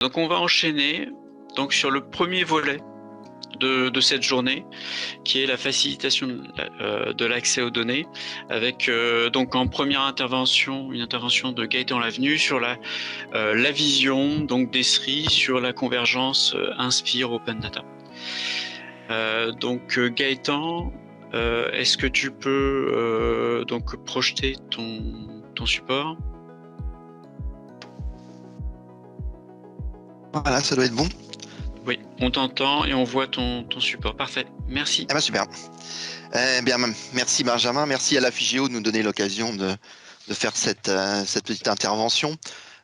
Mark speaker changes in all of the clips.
Speaker 1: Donc on va enchaîner donc sur le premier volet de cette journée, qui est la facilitation de l'accès aux données, avec donc en première intervention, une intervention de Gaëtan Lavenu sur la vision donc d'Esri sur la convergence Inspire Open Data. Donc Gaëtan, est-ce que tu peux donc projeter ton support?
Speaker 2: Voilà, ça doit être bon.
Speaker 1: Oui, on t'entend et on voit ton support. Parfait, merci.
Speaker 2: Eh bien, super. Bien, merci Benjamin, merci à la FIGEO de nous donner l'occasion de faire cette petite intervention.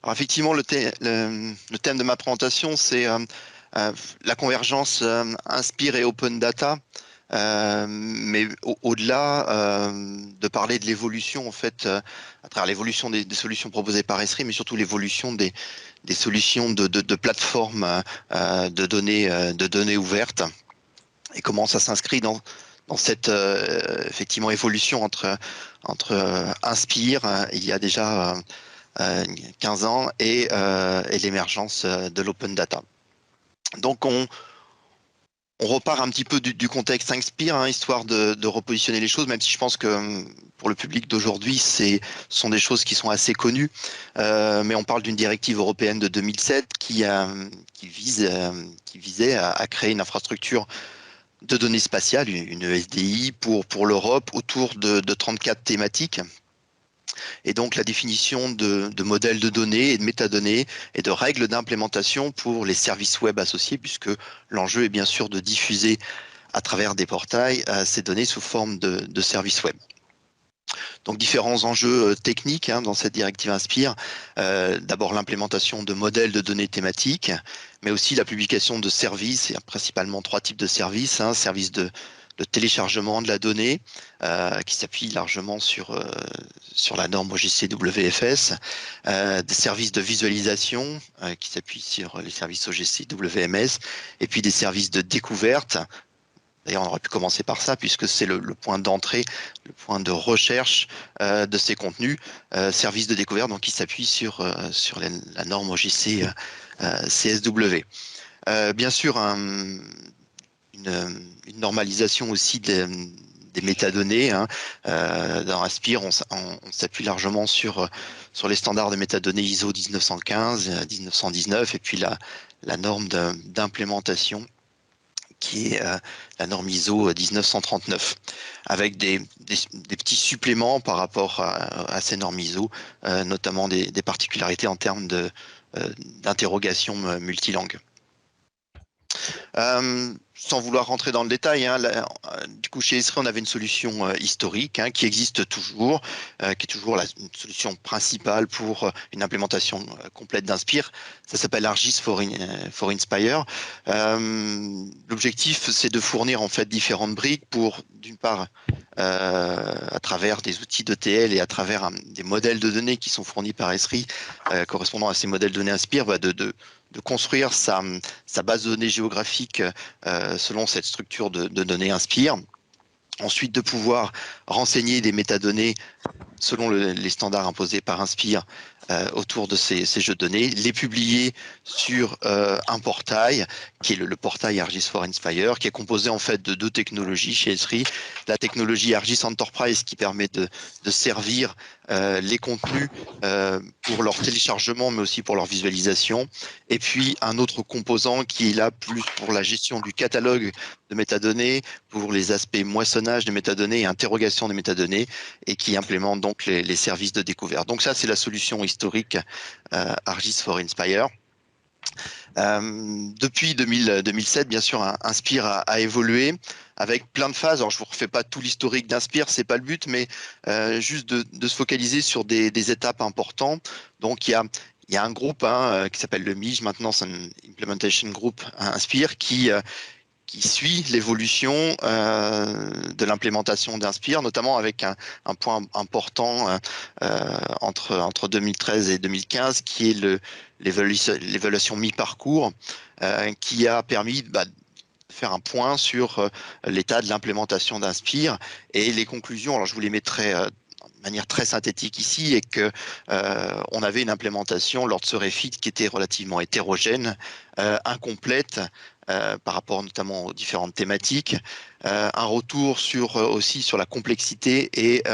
Speaker 2: Alors effectivement, le thème de ma présentation, c'est la convergence Inspire et Open Data. Mais au-delà de parler de l'évolution, en fait, à travers l'évolution des solutions proposées par Esri, mais surtout l'évolution des solutions de plateformes de données ouvertes, et comment ça s'inscrit dans cette effectivement évolution entre Inspire, il y a déjà 15 ans, et l'émergence de l'open data. Donc on repart un petit peu du contexte Inspire, hein, histoire de repositionner les choses, même si je pense que pour le public d'aujourd'hui, ce sont des choses qui sont assez connues. Mais on parle d'une directive européenne de 2007 qui visait à créer une infrastructure de données spatiales, une ESDI pour l'Europe, autour de 34 thématiques. Et donc la définition de modèles de données et de métadonnées et de règles d'implémentation pour les services web associés, puisque l'enjeu est bien sûr de diffuser à travers des portails ces données sous forme de services web. Donc différents enjeux techniques dans cette directive Inspire. D'abord l'implémentation de modèles de données thématiques, mais aussi la publication de services, et principalement 3 types de services. Services de téléchargement de la donnée, qui s'appuie largement sur la norme OGC WFS, des services de visualisation qui s'appuient sur les services OGC WMS, et puis des services de découverte. D'ailleurs, on aurait pu commencer par ça, puisque c'est le point d'entrée, le point de recherche de ces contenus, services de découverte, donc qui s'appuie sur la norme OGC CSW. Bien sûr, une normalisation aussi des métadonnées. Dans Inspire, on s'appuie largement sur les standards de métadonnées ISO 1915, 1919, et puis la norme d'implémentation qui est la norme ISO 1939, avec des petits suppléments par rapport à ces normes ISO, notamment des particularités en termes d'interrogation multilangue. Sans vouloir rentrer dans le détail, du coup chez Esri on avait une solution historique qui existe toujours, qui est toujours une solution principale pour une implémentation complète d'Inspire. Ça s'appelle ArcGIS for Inspire. L'objectif, c'est de fournir en fait différentes briques pour, d'une part, à travers des outils d'ETL et à travers des modèles de données qui sont fournis par Esri, correspondant à ces modèles de données Inspire, de construire sa base de données géographique selon cette structure de données Inspire. Ensuite, de pouvoir renseigner des métadonnées selon les standards imposés par Inspire autour de ces jeux de données, les publier sur un portail qui est le portail ArcGIS for Inspire, qui est composé en fait de 2 technologies chez Esri. La technologie ArcGIS Enterprise qui permet de servir les contenus pour leur téléchargement, mais aussi pour leur visualisation. Et puis un autre composant qui est là plus pour la gestion du catalogue de métadonnées, pour les aspects moissonnage des métadonnées et interrogation des métadonnées, et qui implémente donc les services de découverte. Donc ça, c'est la solution historique ArcGIS for Inspire. Depuis 2007, bien sûr, Inspire a évolué avec plein de phases. Alors, je vous refais pas tout l'historique d'Inspire, c'est pas le but, mais juste de se focaliser sur des étapes importantes. Donc, il y a un groupe qui s'appelle le MIGE, maintenant c'est un Implementation Group Inspire, qui suit l'évolution de l'implémentation d'Inspire, notamment avec un point important entre 2013 et 2015, qui est l'évaluation mi-parcours, qui a permis de faire un point sur l'état de l'implémentation d'Inspire et les conclusions. Alors je vous les mettrai manière très synthétique ici est que on avait une implémentation lors de ce refit qui était relativement hétérogène, incomplète par rapport notamment aux différentes thématiques, un retour sur aussi sur la complexité et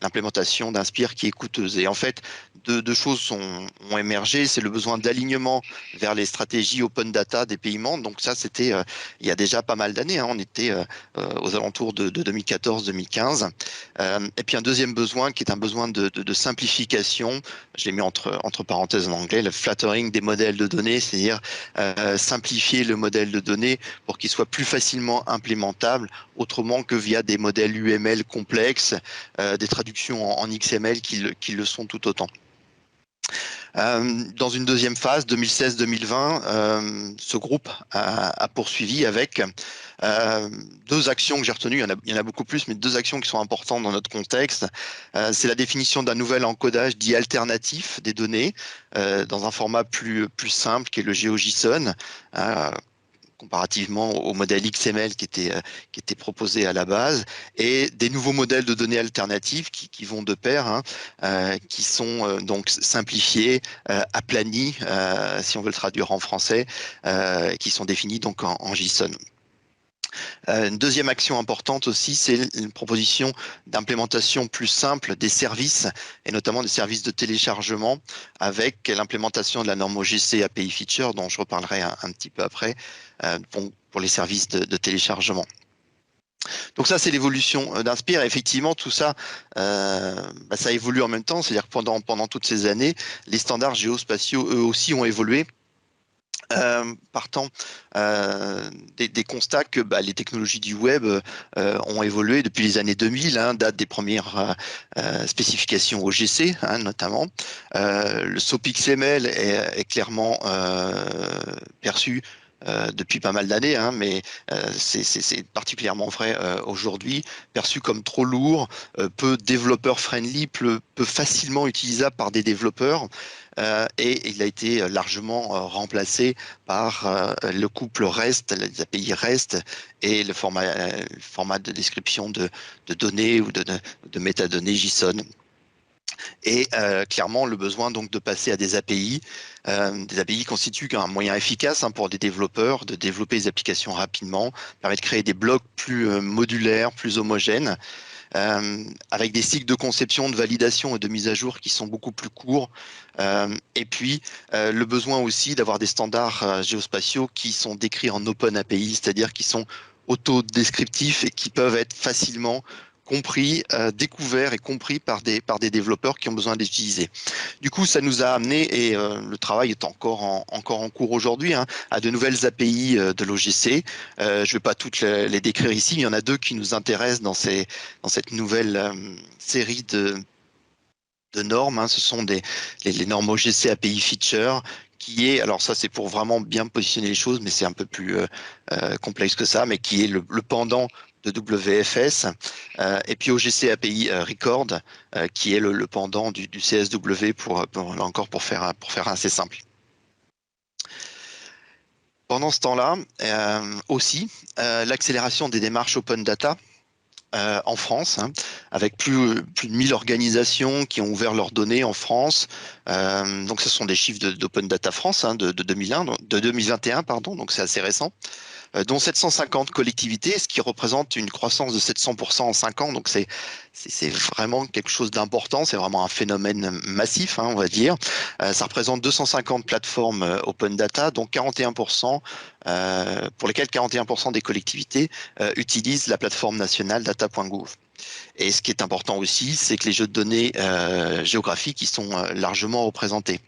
Speaker 2: l'implémentation d'Inspire qui est coûteuse. Et en fait, deux choses ont émergé, c'est le besoin d'alignement vers les stratégies open data des pays membres. Donc ça, c'était il y a déjà pas mal d'années, hein, on était aux alentours de 2014-2015. Et puis un deuxième besoin qui est un besoin de simplification, je l'ai mis entre parenthèses en anglais, le flattering des modèles de données, c'est-à-dire simplifier le modèle de données pour qu'il soit plus facilement implémentable, autrement que via des modèles UML complexes, des traductions en XML qui le sont tout autant. Dans une deuxième phase, 2016-2020, ce groupe a poursuivi avec deux actions que j'ai retenues. Il y en a beaucoup plus, mais deux actions qui sont importantes dans notre contexte. C'est la définition d'un nouvel encodage dit alternatif des données dans un format plus simple qui est le GeoJSON. Comparativement au modèle XML qui était proposé à la base, et des nouveaux modèles de données alternatives qui vont de pair, hein, qui sont donc simplifiés, aplanis, si on veut le traduire en français, qui sont définis donc en JSON. Une deuxième action importante aussi, c'est une proposition d'implémentation plus simple des services, et notamment des services de téléchargement, avec l'implémentation de la norme OGC API Feature, dont je reparlerai un petit peu après, pour les services de téléchargement. Donc ça, c'est l'évolution d'Inspire. Effectivement, tout ça, ça évolue en même temps. C'est-à-dire que pendant toutes ces années, les standards géospatiaux, eux aussi, ont évolué. Partant des constats que les technologies du web ont évolué depuis les années 2000, hein, date des premières spécifications OGC, hein, notamment. Le SOAP XML est clairement perçu depuis pas mal d'années, hein, mais c'est particulièrement vrai aujourd'hui, perçu comme trop lourd, peu développeur-friendly, peu facilement utilisable par des développeurs, et il a été largement remplacé par le couple REST, les API REST, et le format de description de données ou de métadonnées JSON. Et clairement, le besoin donc de passer à des API. Des API constituent un moyen efficace, hein, pour des développeurs de développer des applications rapidement, permet de créer des blocs plus modulaires, plus homogènes, avec des cycles de conception, de validation et de mise à jour qui sont beaucoup plus courts. Et puis, le besoin aussi d'avoir des standards géospatiaux qui sont décrits en Open API, c'est-à-dire qui sont autodescriptifs et qui peuvent être facilement compris, découverts et compris par des développeurs qui ont besoin d'utiliser. Du coup, ça nous a amené, et le travail est encore en cours aujourd'hui, hein, à de nouvelles API de l'OGC. Je ne vais pas toutes les décrire ici, mais il y en a deux qui nous intéressent dans cette nouvelle série de normes, hein. Ce sont les normes OGC API Feature, qui est, alors ça c'est pour vraiment bien positionner les choses, mais c'est un peu plus complexe que ça, mais qui est le pendant de WFS, et puis OGC API Record, qui est le pendant du CSW là encore pour faire assez simple. Pendant ce temps-là, aussi, l'accélération des démarches open data en France, hein, avec plus de 1000 organisations qui ont ouvert leurs données en France. Donc ce sont des chiffres d'Open Data France, hein, de 2021, pardon, donc c'est assez récent. Dont 750 collectivités, ce qui représente une croissance de 700% en 5 ans. Donc c'est vraiment quelque chose d'important, c'est vraiment un phénomène massif, hein, on va dire. Ça représente 250 plateformes open data, dont 41%, pour lesquelles 41% des collectivités utilisent la plateforme nationale data.gouv. Et ce qui est important aussi, c'est que les jeux de données géographiques y sont largement représentés.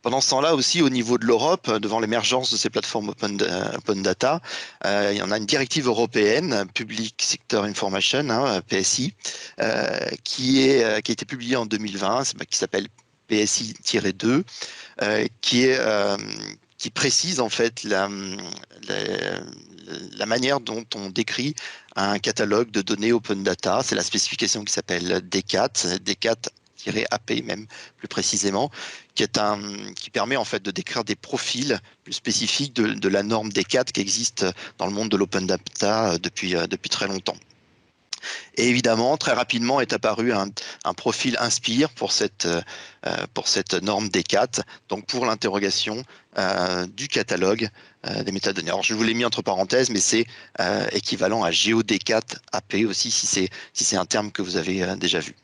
Speaker 2: Pendant ce temps-là aussi, au niveau de l'Europe, devant l'émergence de ces plateformes open data, il y en a une directive européenne, Public Sector Information, hein, PSI, qui a été publiée en 2020, qui s'appelle PSI-2, qui précise en fait la manière dont on décrit un catalogue de données open data. C'est la spécification qui s'appelle DCAT-AP même plus précisément, qui permet en fait de décrire des profils plus spécifiques de la norme DCAT qui existe dans le monde de l'open data depuis très longtemps. Et évidemment, très rapidement est apparu un profil Inspire pour cette norme D4, donc pour l'interrogation du catalogue des métadonnées. Alors, je vous l'ai mis entre parenthèses, mais c'est équivalent à GeoD4 AP aussi, si c'est un terme que vous avez déjà vu.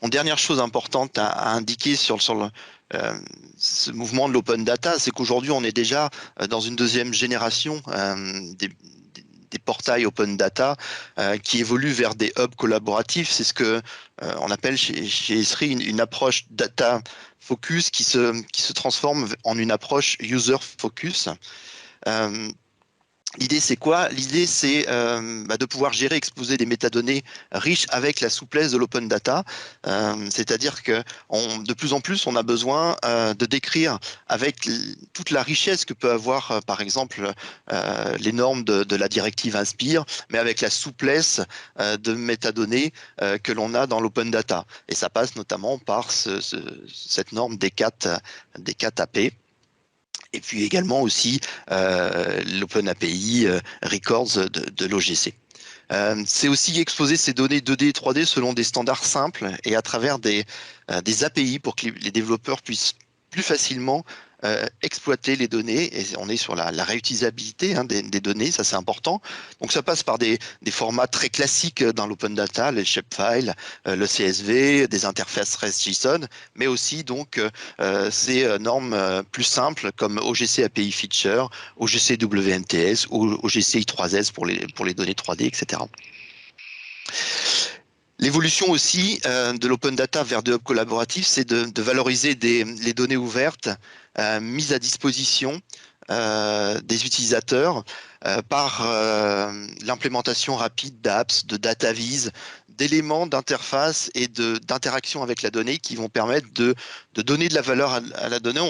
Speaker 2: Bon, dernière chose importante à indiquer sur ce mouvement de l'open data, c'est qu'aujourd'hui, on est déjà dans une deuxième génération des portails open data qui évoluent vers des hubs collaboratifs. C'est ce que on appelle chez Esri une approche data focus qui se transforme en une approche user focus. L'idée, c'est quoi? L'idée, c'est de pouvoir gérer, exposer des métadonnées riches avec la souplesse de l'open data. C'est-à-dire que de plus en plus, on a besoin de décrire avec toute la richesse que peut avoir, par exemple, les normes de la directive Inspire, mais avec la souplesse de métadonnées que l'on a dans l'open data. Et ça passe notamment par cette norme D4 AP. Et puis également aussi l'Open API Records de l'OGC. C'est aussi exposer ces données 2D et 3D selon des standards simples et à travers des API pour que les développeurs puissent plus facilement exploiter les données. Et on est sur la réutilisabilité des données, ça c'est important. Donc ça passe par des formats très classiques dans l'open data, les shapefiles, le CSV, des interfaces REST-JSON, mais aussi donc ces normes plus simples comme OGC API Feature, OGC WNTS ou OGC I3S pour les données 3D, etc. L'évolution aussi de l'open data vers des hubs collaboratifs, c'est de valoriser les données ouvertes mises à disposition des utilisateurs par l'implémentation rapide d'apps, de data viz, d'éléments d'interface et d'interaction avec la donnée qui vont permettre de donner de la valeur à la donnée.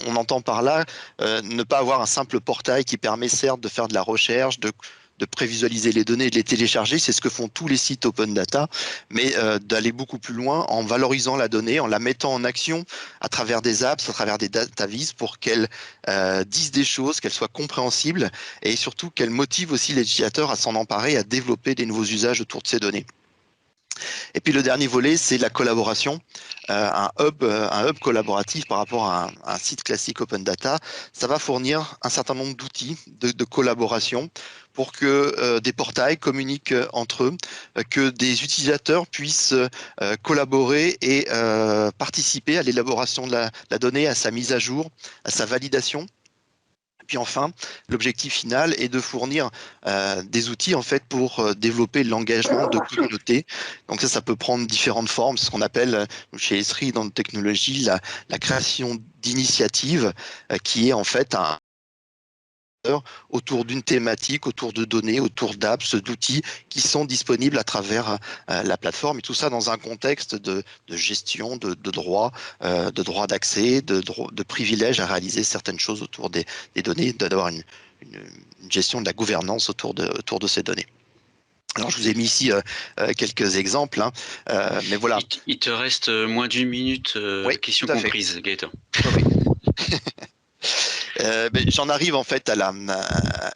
Speaker 2: On entend par là ne pas avoir un simple portail qui permet certes de faire de la recherche, de prévisualiser les données et de les télécharger, c'est ce que font tous les sites open data, mais d'aller beaucoup plus loin en valorisant la donnée, en la mettant en action à travers des apps, à travers des data viz pour qu'elles disent des choses, qu'elles soient compréhensibles et surtout qu'elles motivent aussi les utilisateurs à s'en emparer, à développer des nouveaux usages autour de ces données. Et puis le dernier volet, c'est la collaboration. Un hub collaboratif par rapport à un site classique open data, ça va fournir un certain nombre d'outils de collaboration pour que des portails communiquent entre eux, que des utilisateurs puissent collaborer et participer à l'élaboration de la donnée, à sa mise à jour, à sa validation. Puis enfin, l'objectif final est de fournir des outils en fait pour développer l'engagement de communauté. Donc ça peut prendre différentes formes. C'est ce qu'on appelle chez Esri dans nos technologies la création d'initiatives, qui est en fait autour d'une thématique, autour de données, autour d'apps, d'outils qui sont disponibles à travers la plateforme, et tout ça dans un contexte de gestion de droits d'accès, de privilèges à réaliser certaines choses autour des données, d'avoir une gestion de la gouvernance autour de ces données. Alors je vous ai mis ici quelques exemples, mais voilà.
Speaker 1: Il te reste moins d'une minute,
Speaker 2: oui,
Speaker 1: question comprise, Gaëtan.
Speaker 2: Oui. J'en arrive en fait à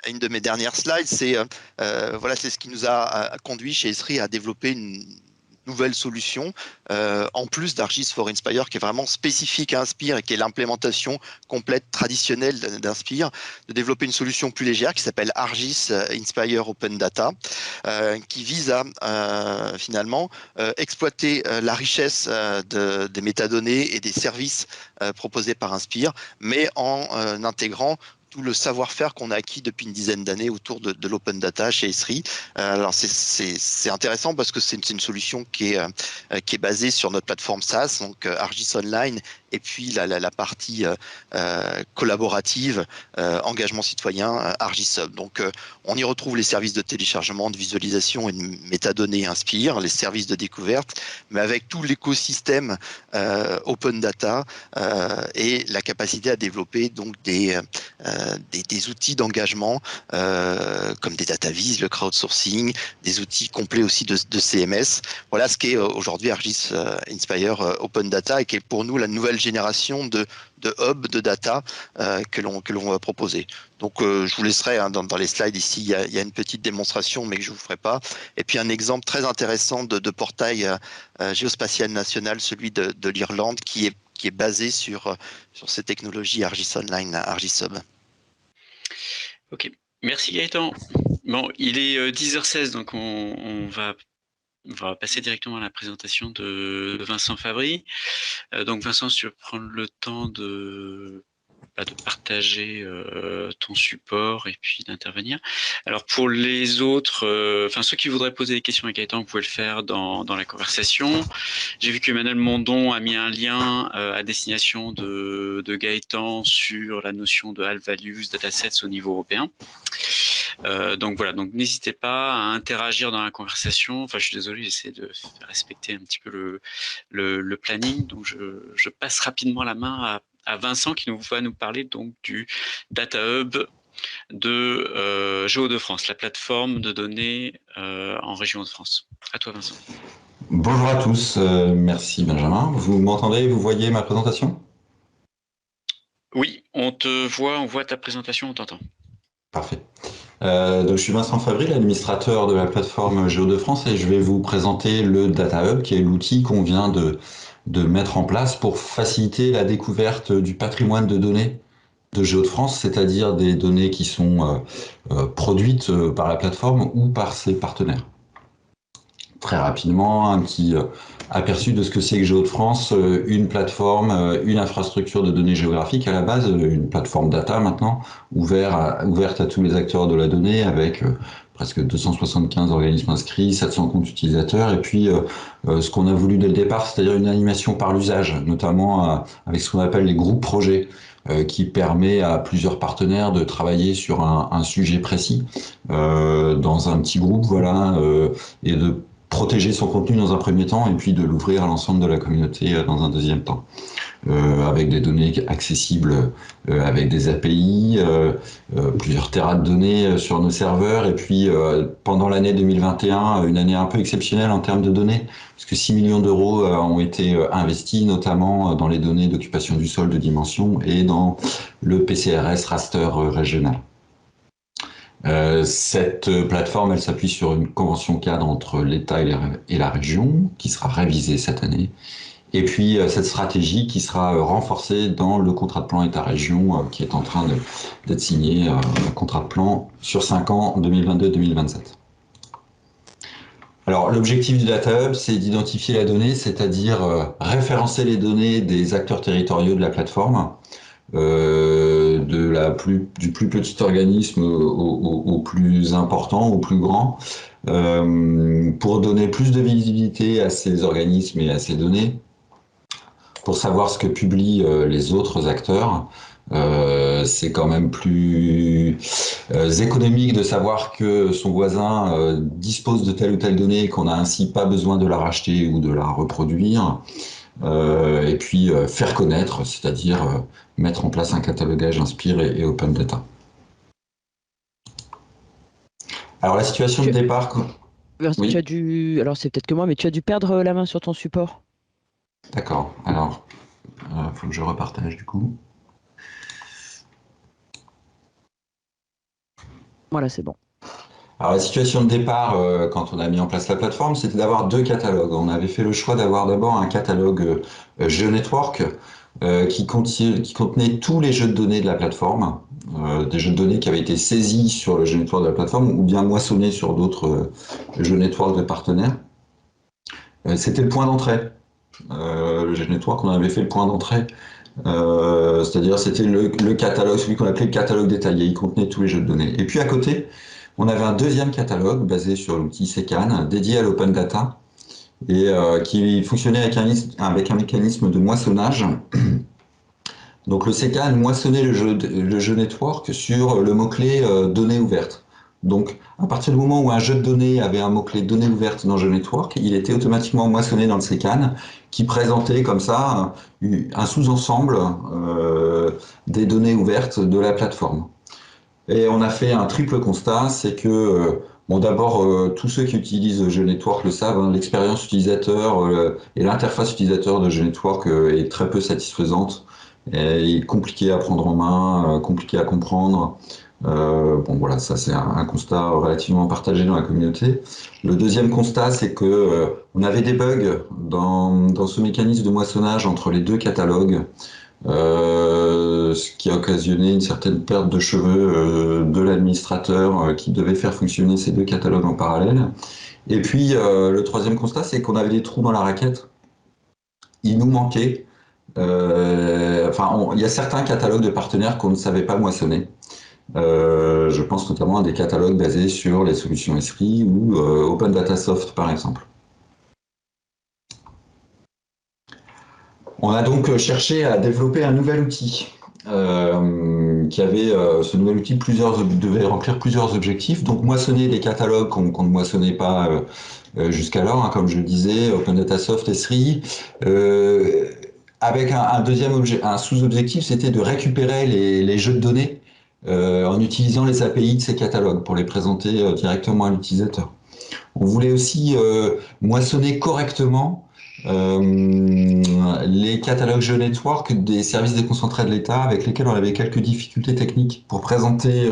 Speaker 2: une de mes dernières slides. C'est ce qui nous a conduit chez Esri à développer une nouvelle solution en plus d'Argis for Inspire, qui est vraiment spécifique à Inspire et qui est l'implémentation complète traditionnelle d'Inspire, de développer une solution plus légère qui s'appelle Argis Inspire Open Data, qui vise à finalement exploiter la richesse des métadonnées et des services proposés par Inspire, mais en intégrant tout le savoir-faire qu'on a acquis depuis une dizaine d'années autour de l'open data chez Esri. Alors c'est intéressant parce que c'est une solution qui est basée sur notre plateforme SaaS, donc Argis Online, et puis la partie collaborative, engagement citoyen, Argis Hub. Donc on y retrouve les services de téléchargement, de visualisation et de métadonnées Inspire, les services de découverte, mais avec tout l'écosystème open data et la capacité à développer donc des outils d'engagement comme des data viz, le crowdsourcing, des outils complets aussi de CMS. Voilà ce qu'est aujourd'hui Argis Inspire Open Data, et qui est pour nous la nouvelle nouvelle génération de hubs de data que l'on va proposer. Donc je vous laisserai dans les slides ici, il y a une petite démonstration, mais que je vous ferai pas. Et puis un exemple très intéressant de portail géospatial national, celui de l'Irlande, qui est basé sur ces technologies Argis Online, Argisub.
Speaker 1: Ok, merci Gaëtan. Bon, il est 10h16, donc on va passer directement à la présentation de Vincent Fabry. Donc Vincent, si tu veux prendre le temps de partager ton support et puis d'intervenir. Alors pour les autres, ceux qui voudraient poser des questions à Gaëtan, vous pouvez le faire dans la conversation. J'ai vu que Emmanuel Mondon a mis un lien à destination de Gaëtan sur la notion de High Values Datasets au niveau européen. Donc voilà, donc n'hésitez pas à interagir dans la conversation. Enfin, je suis désolé, j'essaie de respecter un petit peu le planning. Donc je passe rapidement la main à Vincent qui va nous parler donc du Data Hub de Géo de France, la plateforme de données en région de France. À toi Vincent.
Speaker 3: Bonjour à tous, merci Benjamin. Vous m'entendez, vous voyez ma présentation?
Speaker 1: Oui, on te voit, on voit ta présentation, on t'entend.
Speaker 3: Parfait. Donc, je suis Vincent Fabry, l'administrateur de la plateforme Géo de France, et je vais vous présenter le Data Hub, qui est l'outil qu'on vient de mettre en place pour faciliter la découverte du patrimoine de données de Géo de France, c'est-à-dire des données qui sont produites par la plateforme ou par ses partenaires. Très rapidement, un petit aperçu de ce que c'est que Géo de France, une plateforme, une infrastructure de données géographiques à la base, une plateforme data maintenant, ouverte à tous les acteurs de la donnée avec presque 275 organismes inscrits, 700 comptes utilisateurs, et puis ce qu'on a voulu dès le départ, c'est-à-dire une animation par l'usage, notamment avec ce qu'on appelle les groupes projets, qui permet à plusieurs partenaires de travailler sur un sujet précis dans un petit groupe, voilà, et de protéger son contenu dans un premier temps et puis de l'ouvrir à l'ensemble de la communauté dans un deuxième temps. Avec des données accessibles, avec des API, plusieurs terras de données sur nos serveurs, et puis pendant l'année 2021, une année un peu exceptionnelle en termes de données, puisque 6 millions d'euros ont été investis, notamment dans les données d'occupation du sol de dimension et dans le PCRS raster régional. Cette plateforme, elle s'appuie sur une convention cadre entre l'État et la région, qui sera révisée cette année. Et puis cette stratégie qui sera renforcée dans le contrat de plan État-région qui est en train d'être signé, un contrat de plan sur 5 ans, 2022-2027. Alors l'objectif du Data Hub, c'est d'identifier la donnée, c'est-à-dire référencer les données des acteurs territoriaux de la plateforme, du plus petit organisme au plus important, au plus grand, pour donner plus de visibilité à ces organismes et à ces données, pour savoir ce que publient les autres acteurs. C'est quand même plus économique de savoir que son voisin dispose de telle ou telle donnée et qu'on n'a ainsi pas besoin de la racheter ou de la reproduire. Et puis faire connaître, c'est-à-dire mettre en place un catalogage Inspire et Open Data. Alors la situation de départ...
Speaker 4: Oui. Tu as dû... Alors c'est peut-être que moi, mais tu as dû perdre la main sur ton support.
Speaker 3: D'accord, alors il faut que je repartage du coup.
Speaker 4: Voilà, c'est bon.
Speaker 3: Alors la situation de départ, quand on a mis en place la plateforme, c'était d'avoir deux catalogues. On avait fait le choix d'avoir d'abord un catalogue GeoNetwork qui contenait tous les jeux de données de la plateforme, des jeux de données qui avaient été saisis sur le GeoNetwork de la plateforme ou bien moissonnés sur d'autres GeoNetwork de partenaires. C'était le point d'entrée. Le GeoNetwork, on avait fait le point d'entrée. C'est-à-dire c'était le catalogue, celui qu'on appelait le catalogue détaillé, il contenait tous les jeux de données. Et puis à côté, on avait un deuxième catalogue basé sur l'outil SECAN, dédié à l'open data, et qui fonctionnait avec un mécanisme de moissonnage. Donc le SECAN moissonnait le GeoNetwork sur le mot-clé données ouvertes. Donc à partir du moment où un jeu de données avait un mot-clé données ouvertes dans GeoNetwork, il était automatiquement moissonné dans le SECAN, qui présentait comme ça un sous-ensemble des données ouvertes de la plateforme. Et on a fait un triple constat, c'est que Bon, d'abord, tous ceux qui utilisent GeoNetwork le savent, hein, l'expérience utilisateur et l'interface utilisateur de GeoNetwork est très peu satisfaisante, et compliquée à prendre en main, compliquée à comprendre. Bon, voilà, ça c'est un constat relativement partagé dans la communauté. Le deuxième constat, c'est que on avait des bugs dans ce mécanisme de moissonnage entre les deux catalogues. Ce qui a occasionné une certaine perte de cheveux de l'administrateur qui devait faire fonctionner ces deux catalogues en parallèle. Et puis le troisième constat, c'est qu'on avait des trous dans la raquette. Il nous manquait. Il y a certains catalogues de partenaires qu'on ne savait pas moissonner. Je pense notamment à des catalogues basés sur les solutions Esri ou Open Data Soft par exemple. On a donc cherché à développer un nouvel outil ce nouvel outil devait remplir plusieurs objectifs. Donc moissonner des catalogues qu'on ne moissonnait pas jusqu'alors, hein, comme je le disais, Open Data Soft, Esri. Avec un sous-objectif, c'était de récupérer les jeux de données en utilisant les API de ces catalogues pour les présenter directement à l'utilisateur. On voulait aussi moissonner correctement les catalogues GeoNetwork des services déconcentrés de l'État avec lesquels on avait quelques difficultés techniques pour présenter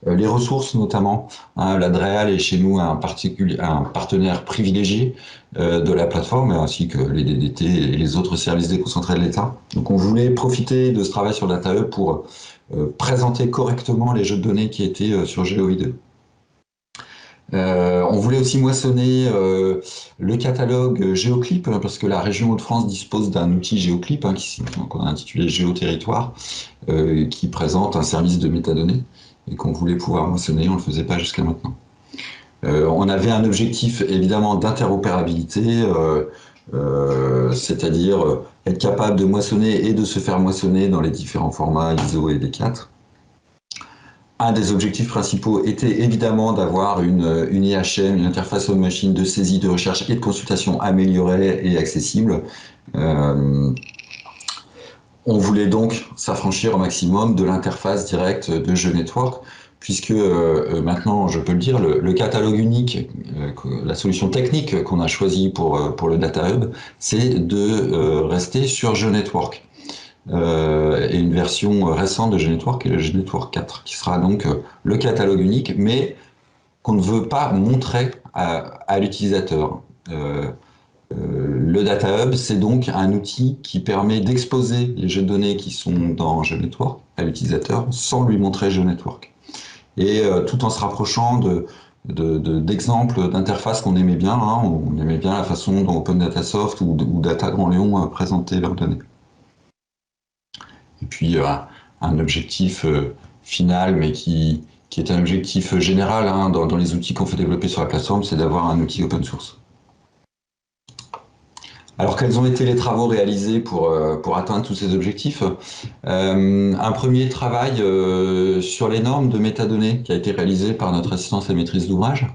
Speaker 3: les ressources notamment. Hein, l'Adréal est chez nous un partenaire privilégié de la plateforme, ainsi que les DDT et les autres services déconcentrés de l'État. Donc on voulait profiter de ce travail sur DataHub pour présenter correctement les jeux de données qui étaient sur GeoIDE. On voulait aussi moissonner le catalogue GeoClip, parce que la région Hauts-de-France dispose d'un outil GeoClip, hein, qu'on a intitulé GeoTerritoire, qui présente un service de métadonnées, et qu'on voulait pouvoir moissonner, on ne le faisait pas jusqu'à maintenant. On avait un objectif évidemment d'interopérabilité, c'est-à-dire être capable de moissonner et de se faire moissonner dans les différents formats ISO et D4. Un des objectifs principaux était évidemment d'avoir une IHM, une interface homme-machine de saisie, de recherche et de consultation améliorée et accessible. On voulait donc s'affranchir au maximum de l'interface directe de GeoNetwork, puisque maintenant, je peux le dire, le catalogue unique, la solution technique qu'on a choisie pour le DataHub, c'est de rester sur GeoNetwork. Et une version récente de GeoNetwork est le GeoNetwork 4, qui sera donc le catalogue unique, mais qu'on ne veut pas montrer à l'utilisateur. Le DataHub, c'est donc un outil qui permet d'exposer les jeux de données qui sont dans GeoNetwork à l'utilisateur sans lui montrer GeoNetwork. Et tout en se rapprochant d'exemples d'interfaces qu'on aimait bien, hein, on aimait bien la façon dont Open Data Soft ou Data Grand Lyon présentaient leurs données. Et puis un objectif final, mais qui est un objectif général hein, dans les outils qu'on fait développer sur la plateforme, c'est d'avoir un outil open source. Alors quels ont été les travaux réalisés pour atteindre tous ces objectifs? Un premier travail sur les normes de métadonnées qui a été réalisé par notre assistance à maîtrise d'ouvrage.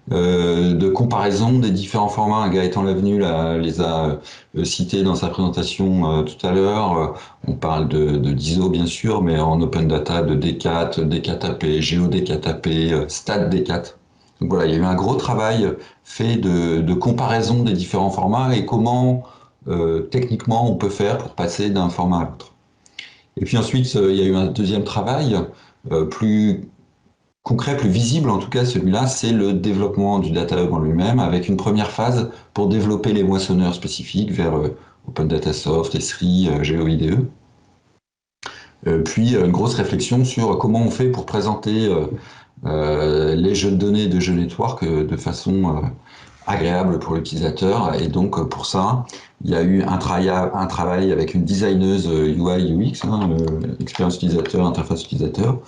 Speaker 3: De comparaison des différents formats. Gaëtan Lavenu les a cités dans sa présentation tout à l'heure. On parle d'ISO bien sûr, mais en Open Data de D4, D4AP, GeoD4AP, StatD4. Donc voilà, il y a eu un gros travail fait de comparaison des différents formats et comment techniquement on peut faire pour passer d'un format à l'autre. Et puis ensuite, il y a eu un deuxième travail plus concret, plus visible en tout cas, celui-là, c'est le développement du DataHub en lui-même, avec une première phase pour développer les moissonneurs spécifiques vers Open Data Soft, Esri, GeoIDE. Puis une grosse réflexion sur comment on fait pour présenter les jeux de données de GeoNetwork de façon agréable pour l'utilisateur. Et donc pour ça, il y a eu un travail avec une designeuse UI UX, hein, expérience utilisateur, interface utilisateur,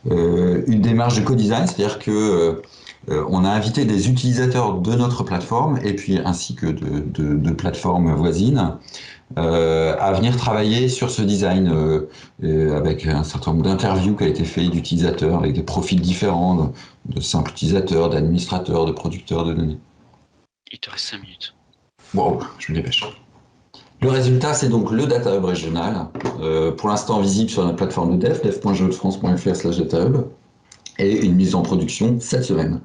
Speaker 3: une démarche de co-design, c'est-à-dire que on a invité des utilisateurs de notre plateforme et puis ainsi que de plateformes voisines à venir travailler sur ce design avec un certain nombre d'interviews qui a été fait d'utilisateurs avec des profils différents, de simples utilisateurs, d'administrateurs, de producteurs de données.
Speaker 1: Il te reste 5 minutes.
Speaker 3: Bon, je me dépêche. Le résultat, c'est donc le DataHub régional, pour l'instant visible sur notre plateforme de dev.geodefrance.fr/DataHub. et une mise en production cette semaine.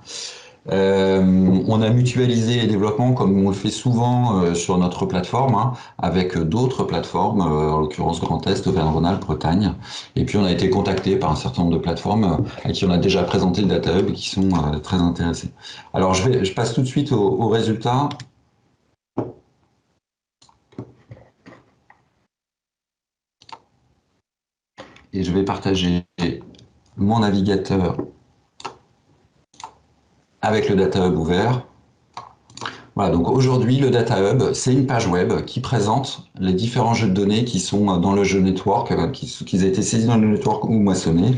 Speaker 3: On a mutualisé les développements comme on le fait souvent sur notre plateforme, hein, avec d'autres plateformes, en l'occurrence Grand Est, Auvergne-Rhône-Alpes, Bretagne. Et puis on a été contacté par un certain nombre de plateformes à qui on a déjà présenté le Data Hub et qui sont très intéressés. Alors je passe tout de suite aux résultats. Et je vais partager mon navigateur avec le Data Hub ouvert. Voilà, donc aujourd'hui, le Data Hub, c'est une page web qui présente les différents jeux de données qui sont dans le jeu network, qui ont été saisis dans le network ou moissonnés.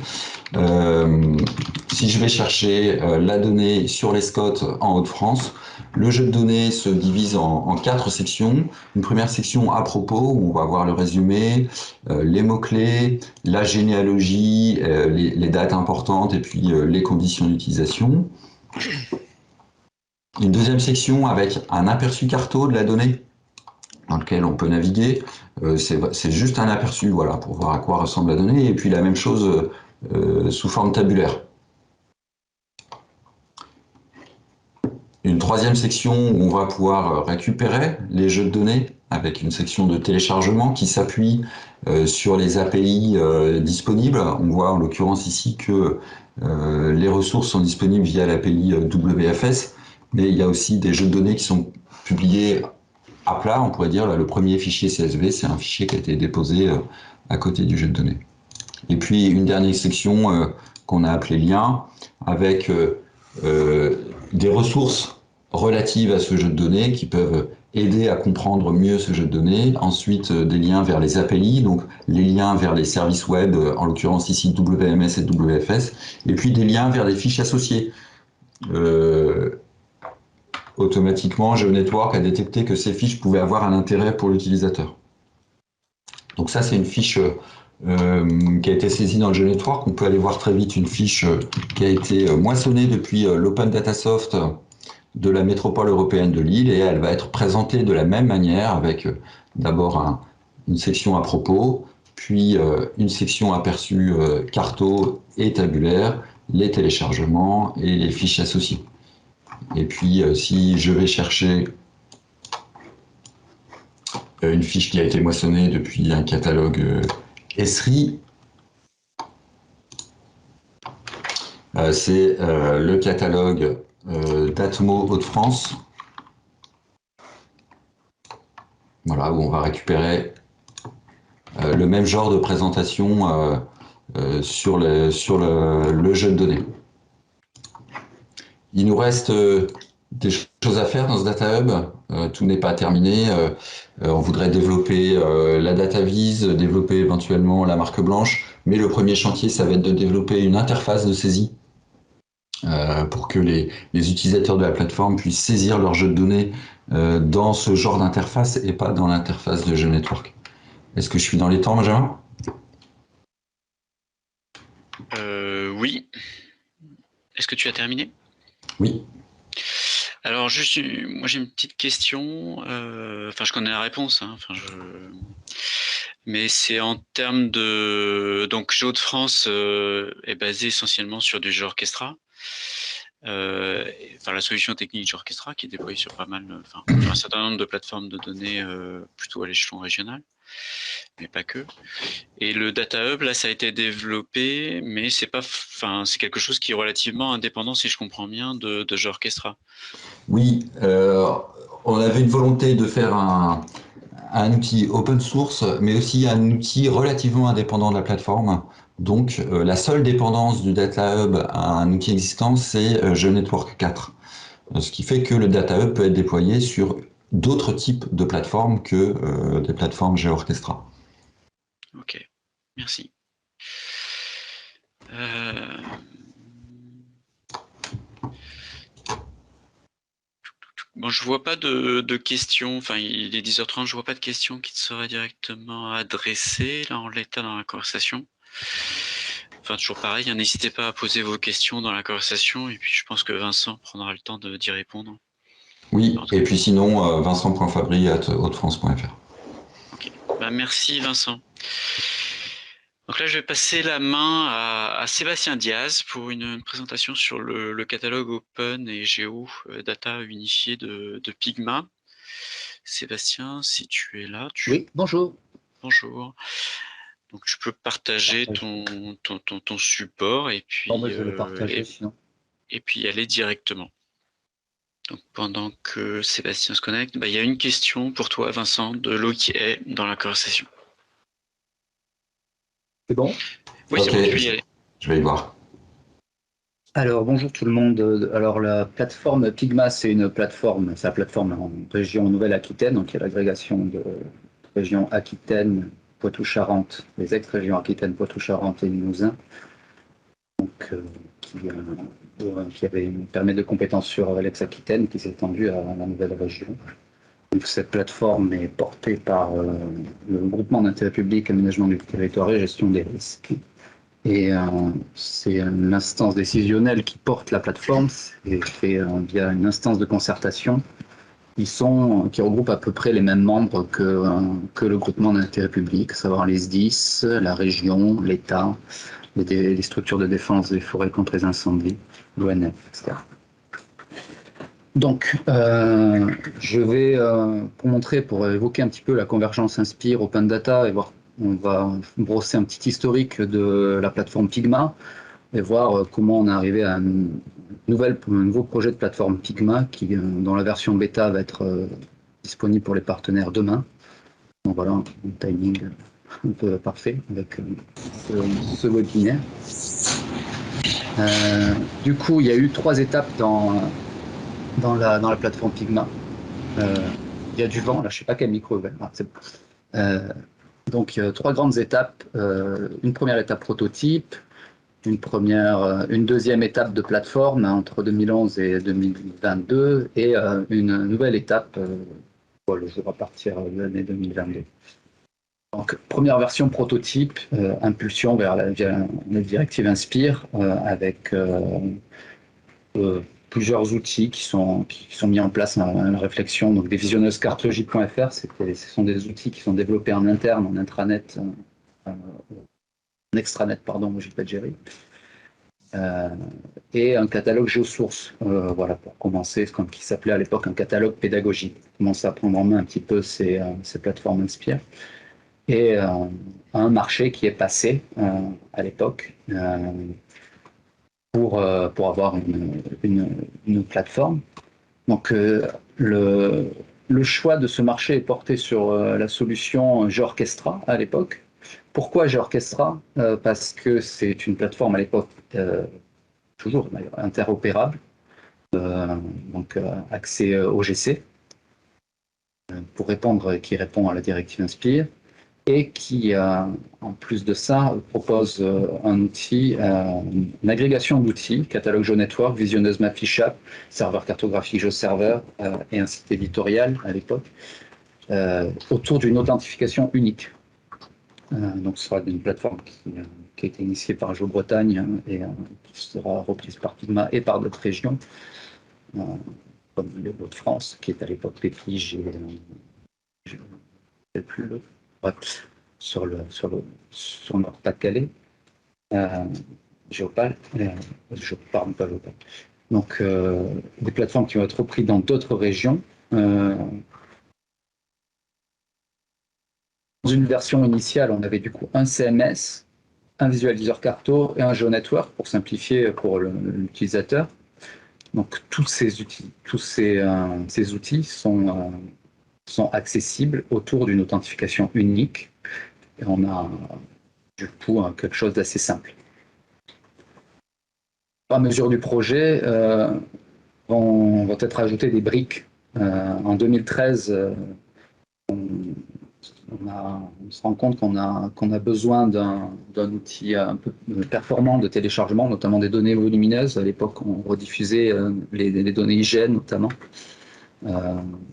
Speaker 3: Si je vais chercher la donnée sur les SCOT en Hauts-de-France, le jeu de données se divise en 4 sections. Une première section à propos, où on va voir le résumé, les mots-clés, la généalogie, les dates importantes et puis les conditions d'utilisation. Une deuxième section avec un aperçu carto de la donnée dans lequel on peut naviguer. C'est juste un aperçu, voilà, pour voir à quoi ressemble la donnée. Et puis la même chose sous forme tabulaire. Une troisième section où on va pouvoir récupérer les jeux de données avec une section de téléchargement qui s'appuie sur les API disponibles. On voit en l'occurrence ici que les ressources sont disponibles via l'API WFS. Mais il y a aussi des jeux de données qui sont publiés à plat, on pourrait dire. Là, le premier fichier CSV, c'est un fichier qui a été déposé à côté du jeu de données. Et puis une dernière section qu'on a appelée lien, avec des ressources relatives à ce jeu de données qui peuvent aider à comprendre mieux ce jeu de données. Ensuite, des liens vers les API, donc les liens vers les services web, en l'occurrence ici WMS et WFS, et puis des liens vers des fiches associées. Automatiquement, GeoNetwork a détecté que ces fiches pouvaient avoir un intérêt pour l'utilisateur. Donc ça, c'est une fiche qui a été saisie dans le GeoNetwork. On peut aller voir très vite une fiche qui a été moissonnée depuis l'Open Datasoft de la métropole européenne de Lille, et elle va être présentée de la même manière avec d'abord une section à propos, puis une section aperçu carto et tabulaire, les téléchargements et les fiches associées. Et puis, si je vais chercher une fiche qui a été moissonnée depuis un catalogue Esri, c'est le catalogue d'Atmo Hauts-de-France. Voilà, où on va récupérer le même genre de présentation sur le jeu de données. Il nous reste des choses à faire dans ce Data Hub. Tout n'est pas terminé. On voudrait développer la data vise, développer éventuellement la marque blanche. Mais le premier chantier, ça va être de développer une interface de saisie pour que les utilisateurs de la plateforme puissent saisir leur jeu de données dans ce genre d'interface et pas dans l'interface de GeoNetwork. Est-ce que je suis dans les temps, Benjamin ?
Speaker 1: Oui. Est-ce que tu as terminé ?
Speaker 3: Oui.
Speaker 1: Alors, juste, moi j'ai une petite question. Enfin, je connais la réponse. Hein, mais c'est en termes de. Donc, Jeux de France est basé essentiellement sur du jeu orchestra. Enfin, la solution technique Orchestra qui est déployée sur pas mal, sur un certain nombre de plateformes de données plutôt à l'échelon régional, mais pas que. Et le Data Hub, là, ça a été développé, mais c'est pas, enfin, c'est quelque chose qui est relativement indépendant, si je comprends bien, de Jeux Orchestra.
Speaker 3: Oui, on avait une volonté de faire un outil open source, mais aussi un outil relativement indépendant de la plateforme. Donc, la seule dépendance du Data Hub à un outil existant, c'est GeoNetwork 4. Ce qui fait que le Data Hub peut être déployé sur d'autres types de plateformes que des plateformes GeoOrchestra.
Speaker 1: Ok, merci. Bon, je vois pas de questions, enfin il est 10h30, je vois pas de questions qui te seraient directement adressées là en l'état dans la conversation. Enfin toujours pareil, n'hésitez pas à poser vos questions dans la conversation et puis je pense que Vincent prendra le temps d'y répondre.
Speaker 3: Oui, et puis sinon vincent.fabry@hautefrance.fr.
Speaker 1: Ok, bah, merci Vincent. Donc là, je vais passer la main à Sébastien Diaz pour une présentation sur le catalogue Open et Geo Data unifié de Pygma. Sébastien, si tu es là,
Speaker 5: Oui, bonjour.
Speaker 1: Bonjour. Donc tu peux partager ton support et puis,
Speaker 5: Bon, je vais le partager sinon.
Speaker 1: Et puis y aller directement. Donc pendant que Sébastien se connecte, il y a une question pour toi, Vincent, de l'eau qui est dans la conversation.
Speaker 5: C'est bon?
Speaker 1: Oui, c'est bon, tu peux y aller.
Speaker 3: Je vais y voir.
Speaker 5: Alors, bonjour tout le monde. Alors, la plateforme Pygma, c'est la plateforme en région Nouvelle-Aquitaine, donc il y a l'agrégation de région Aquitaine, Poitou-Charentes, les ex-régions Aquitaine, Poitou-Charentes et Limousin, donc qui avait une permis de compétence sur l'ex-Aquitaine qui s'est étendue à la nouvelle région. Donc, cette plateforme est portée par le groupement d'intérêt public, aménagement du territoire et gestion des risques. Et c'est une instance décisionnelle qui porte la plateforme, c'est fait via une instance de concertation qui regroupe à peu près les mêmes membres que le groupement d'intérêt public, à savoir les SDIS, la région, l'État, les structures de défense des forêts contre les incendies, l'ONF, etc. Donc, je vais, pour évoquer un petit peu la convergence Inspire Open Data et voir, on va brosser un petit historique de la plateforme Pygma et voir comment on est arrivé à un nouveau projet de plateforme Pygma dont la version bêta va être disponible pour les partenaires demain. Donc voilà, un timing un peu parfait avec ce webinaire. Du coup, il y a eu 3 étapes dans la plateforme Pygma. Il y a du vent, là je ne sais pas quel micro est ouvert. Ah, c'est bon. Donc 3 grandes étapes. Une première étape prototype, une deuxième étape de plateforme entre 2011 et 2022 et une nouvelle étape le jour à partir de l'année 2022. Donc première version prototype, impulsion via la directive Inspire avec plusieurs outils qui sont mis en place à la réflexion. Donc des visionneuses cartologiques.fr, ce sont des outils qui sont développés en interne, en intranet, en extranet, pardon, moi j'ai pas de gérer. Et un catalogue géosource, voilà, pour commencer, qui s'appelait à l'époque un catalogue pédagogique. Commencer à prendre en main un petit peu ces plateformes Inspire. Et un marché qui est passé à l'époque pour avoir une plateforme. Donc le choix de ce marché est porté sur la solution GeoOrchestra à l'époque. Pourquoi GeoOrchestra? Parce que c'est une plateforme à l'époque toujours d'ailleurs interopérable, donc accès OGC qui répond à la directive Inspire. Et qui, en plus de ça, propose un outil, une agrégation d'outils, catalogue GeoNetwork, visionneuse MapFishApp, serveur cartographique GeoServer et un site éditorial à l'époque, autour d'une authentification unique. Donc ce sera une plateforme qui a été initiée par GeoBretagne et qui sera reprise par Pygma et par d'autres régions, comme les Hauts-de-France, qui est à l'époque Pépige et je ne sais plus l'autre. Sur le Nord-Pas-de-Calais, Géopal, pardon, pas Géopal. Donc, des plateformes qui vont être reprises dans d'autres régions. Dans une version initiale, on avait du coup un CMS, un visualiseur carto et un GeoNetwork pour simplifier pour l'utilisateur. Donc, tous ces outils sont accessibles autour d'une authentification unique. Et on a du coup quelque chose d'assez simple. À mesure du projet, vont être ajoutées des briques. En 2013, on se rend compte qu'on a besoin d'un outil un peu performant de téléchargement, notamment des données volumineuses. À l'époque, on rediffusait les données IGN notamment,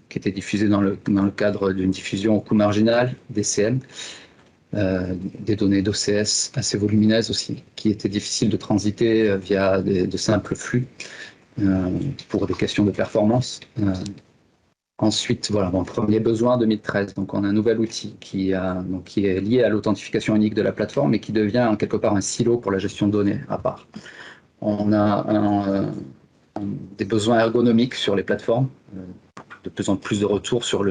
Speaker 5: qui étaient diffusées dans le cadre d'une diffusion au coût marginal, DCM. Des données d'OCS assez volumineuses aussi, qui étaient difficiles de transiter via de simples flux pour des questions de performance. Ensuite, voilà, bon, premier besoin 2013. Donc, on a un nouvel outil qui est lié à l'authentification unique de la plateforme et qui devient en quelque part un silo pour la gestion de données à part. On a des besoins ergonomiques sur les plateformes, de plus en plus de retours sur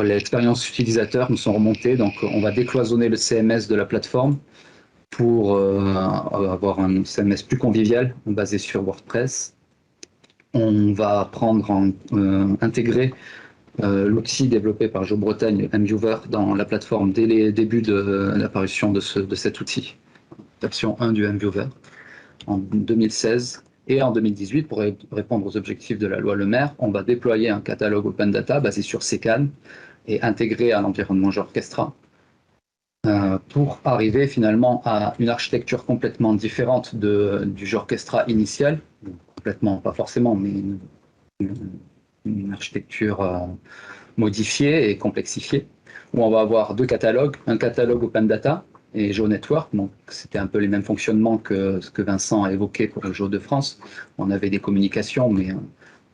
Speaker 5: l'expérience utilisateur nous sont remontés. Donc, on va décloisonner le CMS de la plateforme pour avoir un CMS plus convivial, basé sur WordPress. On va intégrer l'outil développé par Joe Bretagne, mViewer, dans la plateforme dès les débuts de l'apparition de cet outil, version 1 du mViewer, en 2016. Et en 2018, pour répondre aux objectifs de la loi Le Maire, on va déployer un catalogue Open Data basé sur CKAN et intégré à l'environnement Jorchestra pour arriver finalement à une architecture complètement différente du Jorchestra initial, complètement, pas forcément, mais une architecture modifiée et complexifiée, où on va avoir deux catalogues, un catalogue Open Data et GeoNetwork. Donc, c'était un peu les mêmes fonctionnements que ce que Vincent a évoqué pour le Geo de France. On avait des communications, mais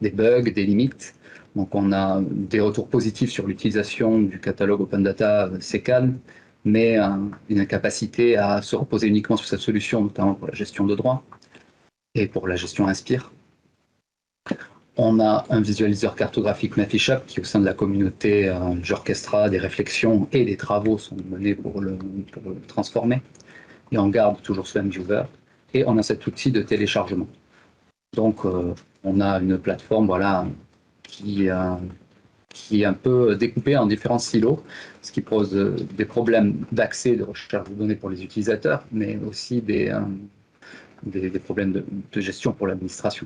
Speaker 5: des bugs, des limites. Donc, on a des retours positifs sur l'utilisation du catalogue Open Data CKAN, mais une incapacité à se reposer uniquement sur cette solution, notamment pour la gestion de droits et pour la gestion Inspire. On a un visualiseur cartographique Mafishap qui, au sein de la communauté Jorchestra, des réflexions et des travaux sont menés pour le transformer. Et on garde toujours ce mViewer. Et on a cet outil de téléchargement. Donc, on a une plateforme voilà, qui est un peu découpée en différents silos, ce qui pose des problèmes d'accès, de recherche de données pour les utilisateurs, mais aussi des problèmes de gestion pour l'administration.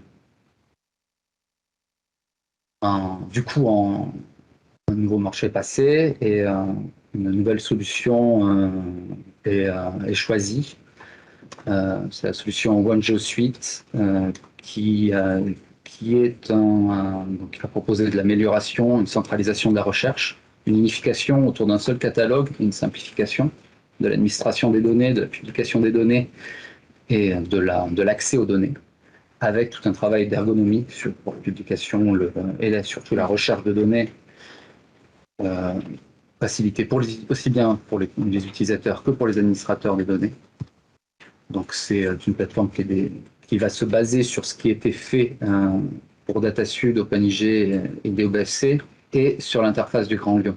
Speaker 5: Du coup, un nouveau marché est passé et une nouvelle solution est choisie. C'est la solution OneGeoSuite qui va proposer de l'amélioration, une centralisation de la recherche, une unification autour d'un seul catalogue, une simplification de l'administration des données, de la publication des données et de l'accès aux données, avec tout un travail d'ergonomie pour la publication et surtout la recherche de données, facilité aussi bien pour les utilisateurs que pour les administrateurs des données. Donc c'est une plateforme qui va se baser sur ce qui a été fait pour DataSud, OpenIG et DOBFC et sur l'interface du Grand Lyon.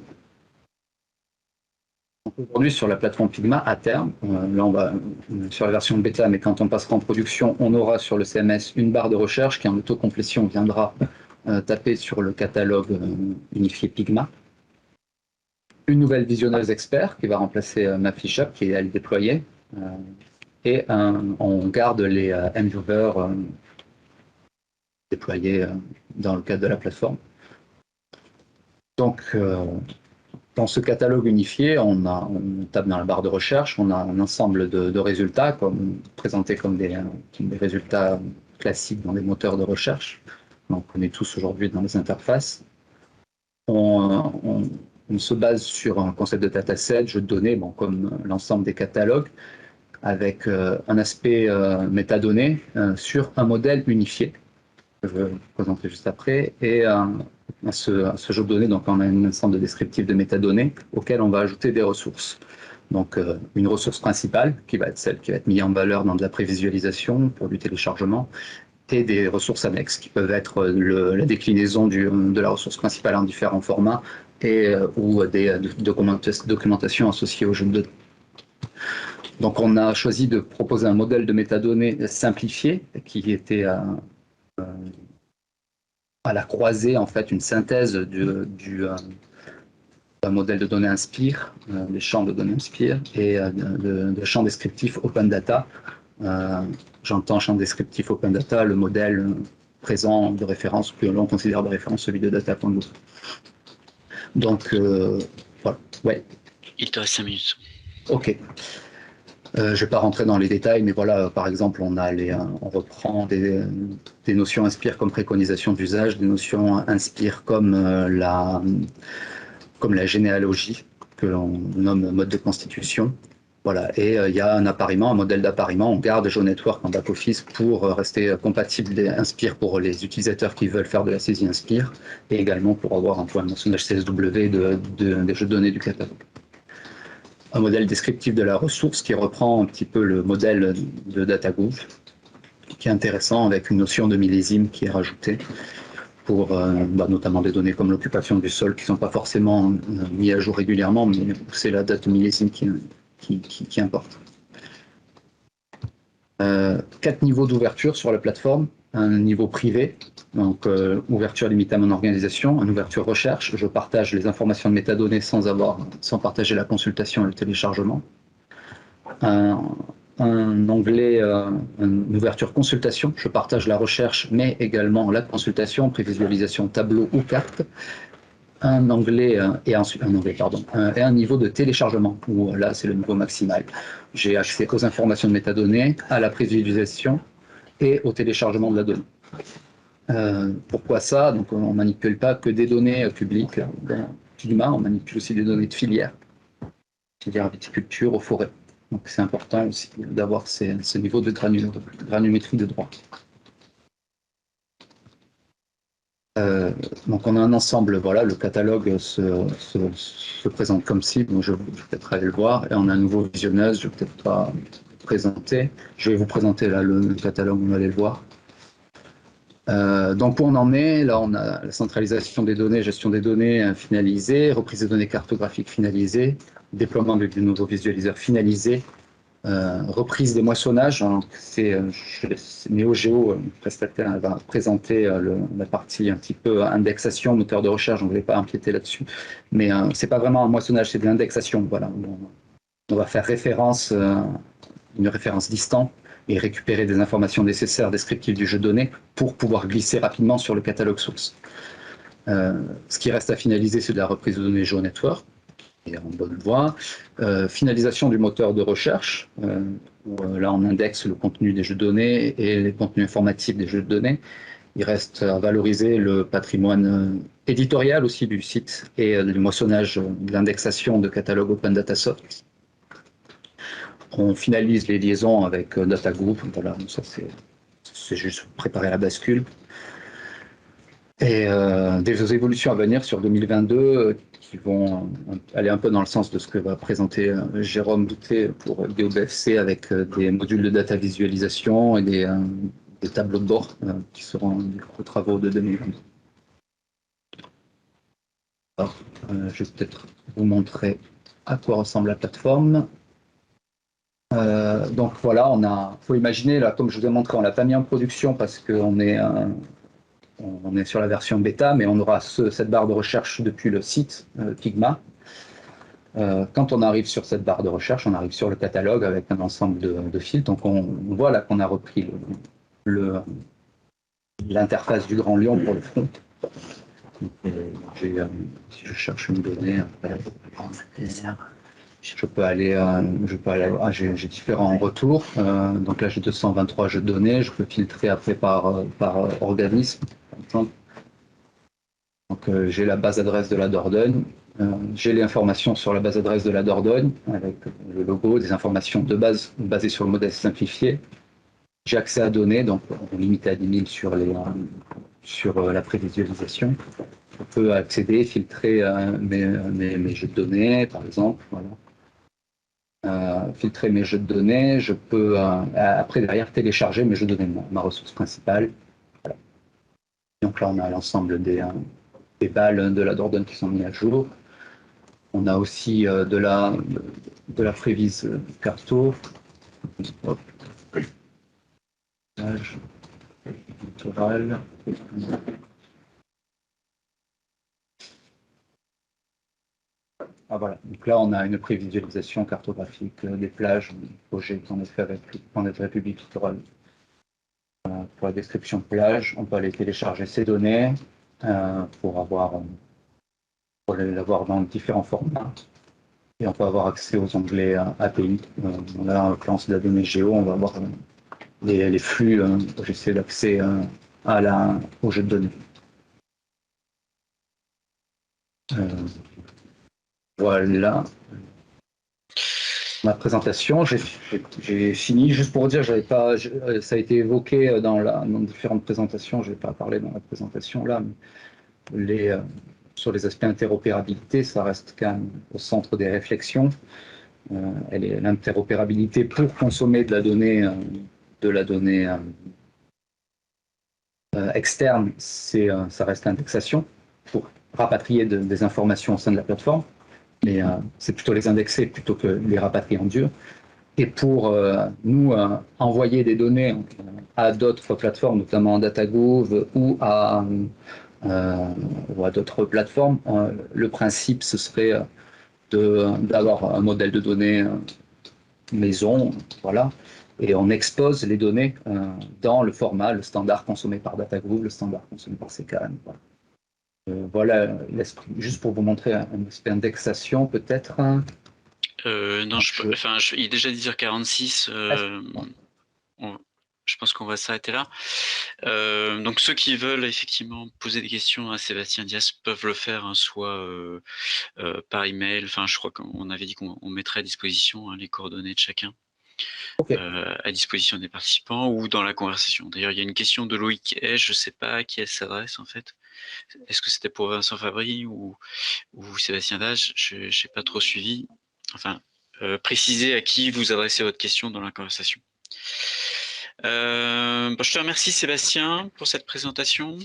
Speaker 5: Aujourd'hui, sur la plateforme Pigma, à terme, là on va sur la version bêta, mais quand on passera en production, on aura sur le CMS une barre de recherche qui en autocomplétion viendra taper sur le catalogue unifié Pigma. Une nouvelle visionneuse expert qui va remplacer Mafishap, qui est à le déployer. Et on garde les mViewer déployés dans le cadre de la plateforme. Donc, dans ce catalogue unifié, on tape dans la barre de recherche, on a un ensemble de résultats présentés comme des résultats classiques dans des moteurs de recherche. Donc, on est tous aujourd'hui dans les interfaces. On se base sur un concept de dataset, jeu de données, comme l'ensemble des catalogues, avec un aspect métadonnées sur un modèle unifié, que je vais vous présenter juste après, et à ce jeu de données, donc on a un ensemble de descriptifs de métadonnées auxquels on va ajouter des ressources. Donc une ressource principale, qui va être celle qui va être mise en valeur dans de la prévisualisation pour du téléchargement, et des ressources annexes, qui peuvent être la déclinaison de la ressource principale en différents formats, ou des documentations associées au jeu de données. Donc on a choisi de proposer un modèle de métadonnées simplifié qui était à la croisée, en fait, une synthèse d'un modèle de données Inspire, des champs de données Inspire, et de champs descriptifs Open Data. J'entends champ descriptif Open Data, le modèle présent de référence, que l'on considère de référence, celui de data.gouv. Donc, voilà. Ouais.
Speaker 1: Il te reste 5 minutes.
Speaker 5: OK. Je ne vais pas rentrer dans les détails, mais voilà, par exemple, on reprend des notions Inspire comme préconisation d'usage, des notions Inspire comme la généalogie, que l'on nomme mode de constitution, Voilà, et il y a un modèle d'appariement. On garde GeoNetwork en back-office pour rester compatible et Inspire pour les utilisateurs qui veulent faire de la saisie Inspire, et également pour avoir un point de mentionnage CSW des jeux de données du catalogue. Un modèle descriptif de la ressource qui reprend un petit peu le modèle de DataGouv, qui est intéressant avec une notion de millésime qui est rajoutée pour notamment des données comme l'occupation du sol qui ne sont pas forcément mises à jour régulièrement, mais c'est la date millésime qui importe. 4 niveaux d'ouverture sur la plateforme. Un niveau privé, donc ouverture limitée à mon organisation, une ouverture recherche, je partage les informations de métadonnées sans partager la consultation et le téléchargement. Un onglet, une ouverture consultation, je partage la recherche mais également la consultation, prévisualisation tableau ou carte. Un onglet et un niveau de téléchargement où là c'est le niveau maximal. J'ai accès aux informations de métadonnées, à la prévisualisation et au téléchargement de la donnée. Pourquoi ça? Donc on ne manipule pas que des données publiques dans Figma, on manipule aussi des données de filière viticulture aux forêts. Donc c'est important aussi d'avoir ce niveau de granulométrie de droit. Donc on a un ensemble, voilà, le catalogue se présente comme ci, donc je vais peut-être aller le voir, et on a un nouveau visionneuse, je vais peut-être pas présenter. Je vais vous présenter là le catalogue, on va aller le voir. Donc où on en est, là on a la centralisation des données, gestion des données finalisée, reprise des données cartographiques finalisée, déploiement du nouveau visualiseur finalisé, reprise des moissonnages, hein, c'est NeoGeo, prestataire, va présenter la partie un petit peu indexation, moteur de recherche, on ne voulait pas empiéter là-dessus, mais c'est pas vraiment un moissonnage, c'est de l'indexation, voilà. On va faire référence, une référence distante et récupérer des informations nécessaires descriptives du jeu de données pour pouvoir glisser rapidement sur le catalogue source. Ce qui reste à finaliser, c'est de la reprise de données GeoNetwork, et en bonne voie. Finalisation du moteur de recherche, où là on indexe le contenu des jeux de données et les contenus informatifs des jeux de données. Il reste à valoriser le patrimoine éditorial aussi du site et le moissonnage de l'indexation de catalogue Open Data Soft. On finalise les liaisons avec DataGroup, voilà, ça c'est juste préparer la bascule. Et des évolutions à venir sur 2022 qui vont aller un peu dans le sens de ce que va présenter Jérôme Boutet pour DOBFC avec des modules de data visualisation et des tableaux de bord qui seront aux travaux de 2022. Alors, je vais peut-être vous montrer à quoi ressemble la plateforme. Donc voilà, faut imaginer, là, comme je vous ai montré, on ne l'a pas mis en production parce qu'on est sur la version bêta, mais on aura cette barre de recherche depuis le site Figma. Quand on arrive sur cette barre de recherche, on arrive sur le catalogue avec un ensemble de fils. Donc on voit là qu'on a repris l'interface du Grand Lion pour le front. Si je cherche une donnée, je peux aller, j'ai différents retours. Donc là, j'ai 223 jeux de données. Je peux filtrer après par organisme, par exemple. Donc j'ai la base adresse de la Dordogne. J'ai les informations sur la base adresse de la Dordogne avec le logo, des informations de base basées sur le modèle simplifié. J'ai accès à données, donc on est limité à 10 000 sur la prévisualisation. Je peux accéder, filtrer mes jeux de données, par exemple. Voilà. Filtrer mes jeux de données, je peux après derrière télécharger mes jeux de données, ma ressource principale. Voilà. Donc là on a l'ensemble des balles de la Dordogne qui sont mis à jour. On a aussi de la prévise carto. Hop. Littoral. Ah, voilà. Donc là, on a une prévisualisation cartographique des plages, du projet qu'on a fait avec République Littorale. Pour la description de plage, on peut aller télécharger ces données pour les avoir dans différents formats. Et on peut avoir accès aux onglets API. Là, en l'occurrence de la donnée géo, on va avoir les flux j'essaie d'accès au jeu de données. Voilà. Ma présentation, j'ai fini. Juste pour dire, j'avais pas, ça a été évoqué dans différentes présentations. Je n'ai pas parlé dans la présentation là, mais sur les aspects interopérabilité, ça reste quand même au centre des réflexions. L'interopérabilité pour consommer de la donnée externe, ça reste l'indexation pour rapatrier des informations au sein de la plateforme. Mais c'est plutôt les indexer plutôt que les rapatrier en dur. Et pour nous envoyer des données à d'autres plateformes, notamment DataGouv ou à d'autres plateformes, le principe ce serait d'avoir un modèle de données maison, voilà, et on expose les données dans le format, le standard consommé par DataGouv, le standard consommé par CKM. Voilà. Voilà l'esprit. Juste pour vous montrer un aspect indexation, peut-être.
Speaker 1: Non, il est déjà 10h46. Je pense qu'on va s'arrêter là. Donc ceux qui veulent effectivement poser des questions à Sébastien Dias peuvent le faire, hein, soit par email. Enfin, je crois qu'on avait dit qu'on mettrait à disposition, hein, les coordonnées de chacun.
Speaker 5: Okay.
Speaker 1: À disposition des participants ou dans la conversation. D'ailleurs, il y a une question de Loïc Hay, je ne sais pas à qui elle s'adresse en fait. Est-ce que c'était pour Vincent Fabry ou Sébastien Dias? Je n'ai pas trop suivi. Enfin, précisez à qui vous adressez votre question dans la conversation. Je te remercie Sébastien pour cette présentation.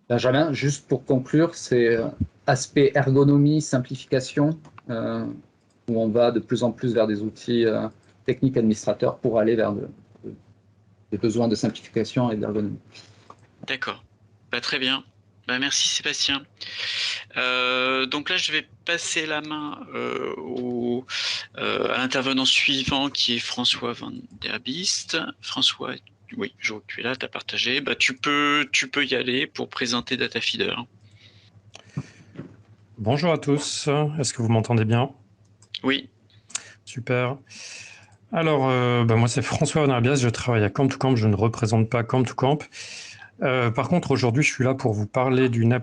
Speaker 5: Benjamin, juste pour conclure, c'est aspect ergonomie, simplification, où on va de plus en plus vers des outils techniques administrateurs pour aller vers des besoins de simplification et d'ergonomie.
Speaker 1: D'accord, très bien. Merci Sébastien. Donc là, je vais passer la main à l'intervenant suivant qui est François Van der Biest. François, oui, je vois que tu es là, tu as partagé. Tu peux y aller pour présenter DataFeeder.
Speaker 6: Bonjour à tous, est-ce que vous m'entendez bien?
Speaker 1: Oui.
Speaker 6: Super. Alors, moi c'est François Van der Biest, je travaille à Camp2Camp, je ne représente pas Camp2Camp. Par contre, aujourd'hui, je suis là pour vous parler d'une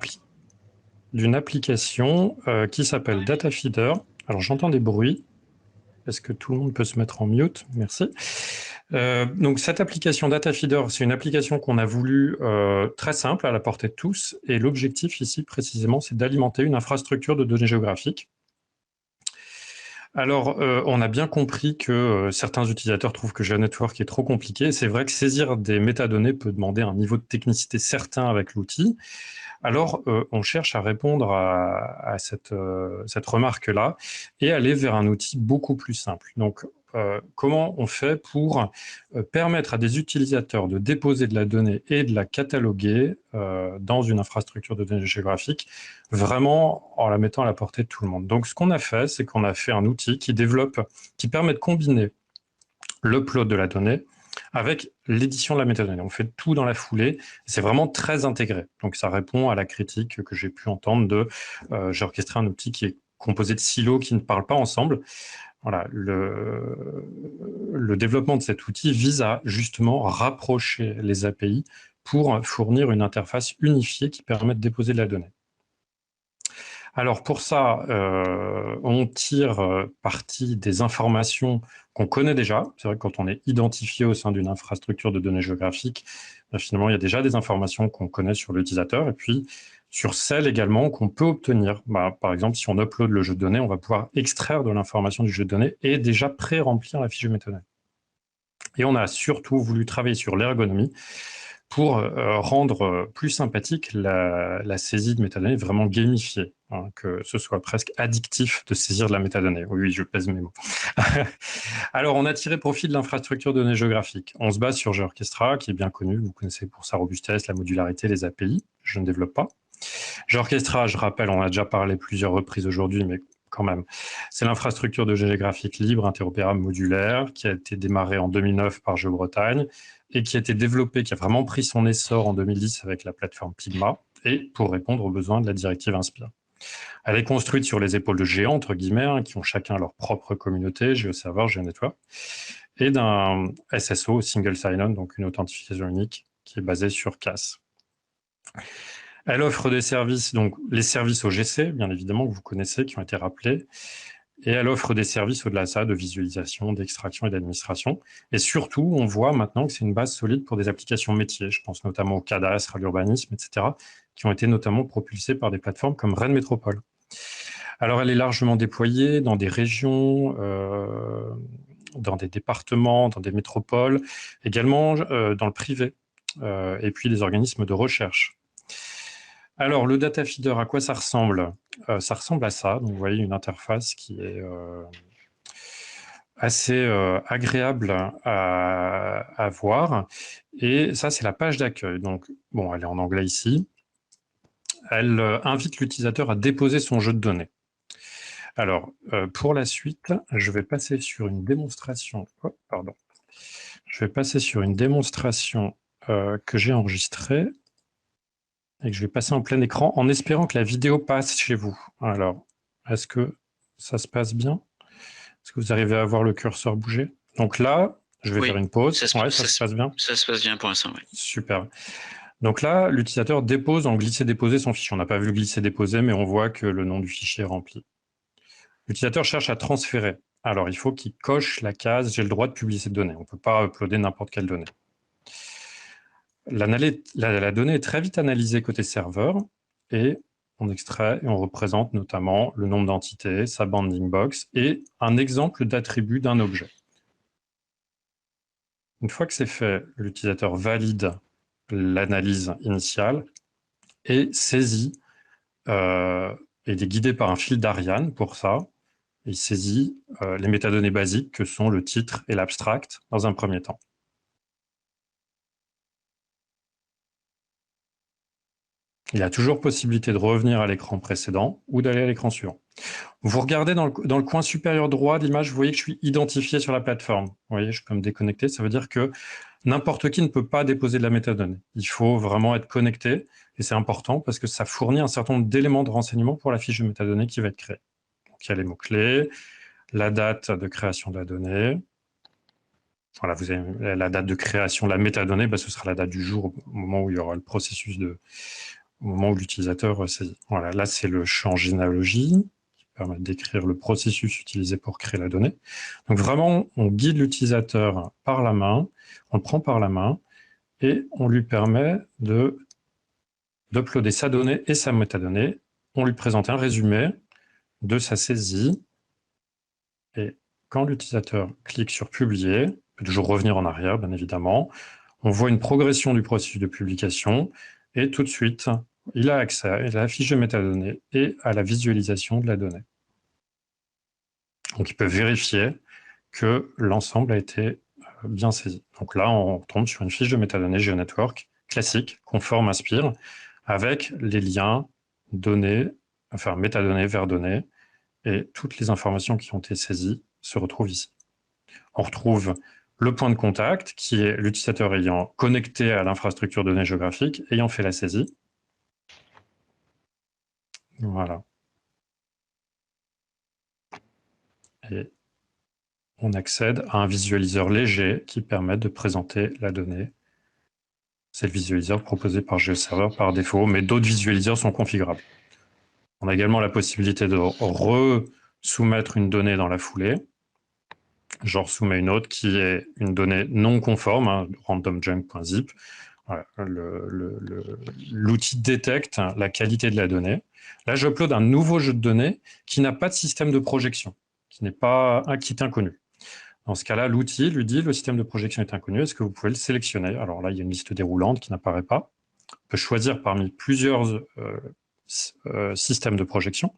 Speaker 6: application qui s'appelle DataFeeder. Alors, j'entends des bruits. Est-ce que tout le monde peut se mettre en mute? Merci. Donc, cette application DataFeeder, c'est une application qu'on a voulu très simple, à la portée de tous. Et l'objectif ici, précisément, c'est d'alimenter une infrastructure de données géographiques. Alors, on a bien compris que certains utilisateurs trouvent que GeoNetwork est trop compliqué. C'est vrai que saisir des métadonnées peut demander un niveau de technicité certain avec l'outil. Alors, on cherche à répondre à cette remarque-là et aller vers un outil beaucoup plus simple. Donc, comment on fait pour permettre à des utilisateurs de déposer de la donnée et de la cataloguer dans une infrastructure de données géographiques, vraiment en la mettant à la portée de tout le monde. Donc, ce qu'on a fait, c'est qu'on a fait un outil qui permet de combiner l'upload de la donnée avec l'édition de la métadonnée. On fait tout dans la foulée. C'est vraiment très intégré. Donc, ça répond à la critique que j'ai pu entendre de j'ai orchestré un outil qui est composé de silos qui ne parlent pas ensemble. Voilà, le développement de cet outil vise à justement rapprocher les API pour fournir une interface unifiée qui permet de déposer de la donnée. Alors pour ça, on tire parti des informations qu'on connaît déjà. C'est vrai que quand on est identifié au sein d'une infrastructure de données géographiques, finalement, il y a déjà des informations qu'on connaît sur l'utilisateur et puis sur celles également qu'on peut obtenir. Par exemple, si on upload le jeu de données, on va pouvoir extraire de l'information du jeu de données et déjà pré-remplir la fiche de métadonnées. Et on a surtout voulu travailler sur l'ergonomie pour rendre plus sympathique la saisie de métadonnées, vraiment gamifiée, hein, que ce soit presque addictif de saisir de la métadonnée. Oui, je pèse mes mots. Alors, on a tiré profit de l'infrastructure de données géographiques. On se base sur GeoOrchestra, qui est bien connu, vous connaissez pour sa robustesse, la modularité, les API. Je ne développe pas. GeoOrchestra, je rappelle, on a déjà parlé plusieurs reprises aujourd'hui, mais quand même, c'est l'infrastructure de géographique libre, interopérable, modulaire, qui a été démarrée en 2009 par GeoBretagne et qui a été développée, qui a vraiment pris son essor en 2010 avec la plateforme Pygma et pour répondre aux besoins de la directive Inspire. Elle est construite sur les épaules de géants, entre guillemets, hein, qui ont chacun leur propre communauté, GeoServer, GeoNetwork, et d'un SSO, Single Sign-On, donc une authentification unique, qui est basée sur CAS. Elle offre des services, donc les services OGC, bien évidemment, que vous connaissez, qui ont été rappelés, Et elle offre des services au-delà de ça, de visualisation, d'extraction et d'administration. Et surtout, on voit maintenant que c'est une base solide pour des applications métiers. Je pense notamment au cadastre, à l'urbanisme, etc., qui ont été notamment propulsées par des plateformes comme Rennes Métropole. Alors, elle est largement déployée dans des régions, dans des départements, dans des métropoles, également dans le privé, et puis des organismes de recherche. Alors, le data feeder, à quoi ça ressemble? Ça ressemble à ça. Donc, vous voyez une interface qui est assez agréable à voir. Et ça, c'est la page d'accueil. Donc, bon, elle est en anglais ici. Elle invite l'utilisateur à déposer son jeu de données. Alors, pour la suite, je vais passer sur une démonstration. Oh, pardon. Je vais passer sur une démonstration que j'ai enregistrée et que je vais passer en plein écran en espérant que la vidéo passe chez vous. Alors, est-ce que ça se passe bien? Est-ce que vous arrivez à voir le curseur bouger? Donc là, je vais faire une pause. Ça se passe bien?
Speaker 1: Ça se passe bien pour l'instant, oui.
Speaker 6: Super. Donc là, l'utilisateur dépose en glisser-déposer son fichier. On n'a pas vu le glisser-déposer, mais on voit que le nom du fichier est rempli. L'utilisateur cherche à transférer. Alors, il faut qu'il coche la case « J'ai le droit de publier cette donnée ». On ne peut pas uploader n'importe quelle donnée. La donnée est très vite analysée côté serveur et on extrait et on représente notamment le nombre d'entités, sa bounding box et un exemple d'attribut d'un objet. Une fois que c'est fait, l'utilisateur valide l'analyse initiale et saisit, et est guidé par un fil d'Ariane pour ça. Il saisit les métadonnées basiques que sont le titre et l'abstract dans un premier temps. Il y a toujours possibilité de revenir à l'écran précédent ou d'aller à l'écran suivant. Vous regardez dans le coin supérieur droit de l'image, vous voyez que je suis identifié sur la plateforme. Vous voyez, je peux me déconnecter. Ça veut dire que n'importe qui ne peut pas déposer de la métadonnée. Il faut vraiment être connecté et c'est important parce que ça fournit un certain nombre d'éléments de renseignement pour la fiche de métadonnée qui va être créée. Donc, il y a les mots-clés, la date de création de la donnée. Voilà, vous avez la date de création de la métadonnée, ce sera la date du jour au moment où il y aura le processus au moment où l'utilisateur saisit. Voilà, là, c'est le champ généalogie qui permet de décrire le processus utilisé pour créer la donnée. Donc vraiment, on guide l'utilisateur par la main, on le prend par la main et on lui permet d'uploader sa donnée et sa métadonnée. On lui présente un résumé de sa saisie et quand l'utilisateur clique sur « Publier », il peut toujours revenir en arrière, bien évidemment, on voit une progression du processus de publication et tout de suite, il a accès à la fiche de métadonnées et à la visualisation de la donnée. Donc, il peut vérifier que l'ensemble a été bien saisi. Donc là, on tombe sur une fiche de métadonnées GeoNetwork classique, conforme à Spire, avec les liens données, enfin métadonnées vers données, et toutes les informations qui ont été saisies se retrouvent ici. On retrouve le point de contact, qui est l'utilisateur ayant connecté à l'infrastructure de données géographiques, ayant fait la saisie. Voilà. Et on accède à un visualiseur léger qui permet de présenter la donnée. C'est le visualiseur proposé par GeoServer par défaut, mais d'autres visualiseurs sont configurables. On a également la possibilité de re-soumettre une donnée dans la foulée. Je soumets une autre qui est une donnée non conforme, randomjunk.zip. Voilà, l'outil détecte la qualité de la donnée. Là, j'upload un nouveau jeu de données qui n'a pas de système de projection, qui est inconnu. Dans ce cas-là, l'outil lui dit le système de projection est inconnu, est-ce que vous pouvez le sélectionner? Alors là, il y a une liste déroulante qui n'apparaît pas. On peut choisir parmi plusieurs systèmes de projection.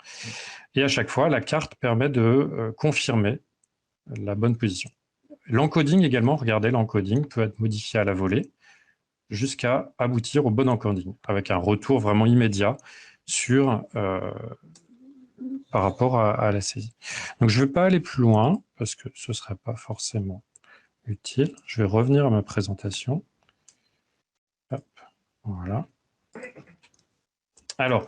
Speaker 6: Et à chaque fois, la carte permet de confirmer la bonne position. L'encoding également, regardez, l'encoding peut être modifié à la volée jusqu'à aboutir au bon encoding, avec un retour vraiment immédiat par rapport à la saisie. Donc je ne vais pas aller plus loin, parce que ce ne serait pas forcément utile. Je vais revenir à ma présentation. Hop, voilà. Alors,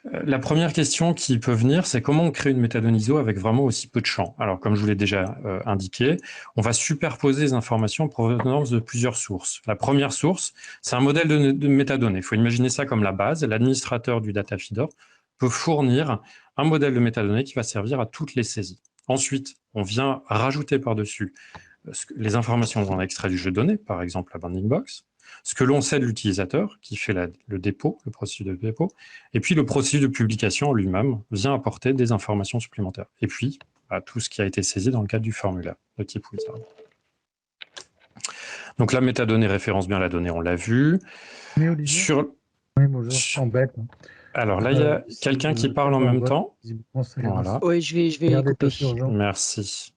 Speaker 6: la première question qui peut venir, c'est comment on crée une métadonnée ISO avec vraiment aussi peu de champs. Alors, comme je vous l'ai déjà indiqué, on va superposer les informations en provenance de plusieurs sources. La première source, c'est un modèle de métadonnées. Il faut imaginer ça comme la base. L'administrateur du data feeder peut fournir un modèle de métadonnées qui va servir à toutes les saisies. Ensuite, on vient rajouter par-dessus les informations qu'on a extraites du jeu de données, par exemple la bounding box, ce que l'on sait de l'utilisateur qui fait le dépôt, le processus de dépôt, et puis le processus de publication en lui-même vient apporter des informations supplémentaires. Et puis, tout ce qui a été saisi dans le cadre du formulaire de type wizard. Donc la métadonnée référence bien la donnée, on l'a vu.
Speaker 7: Mais Olivier, oui, bonjour, je t'embête.
Speaker 6: Alors là, il y a quelqu'un qui parle en même temps.
Speaker 7: Voilà.
Speaker 4: Oui, je vais couper.
Speaker 6: Merci.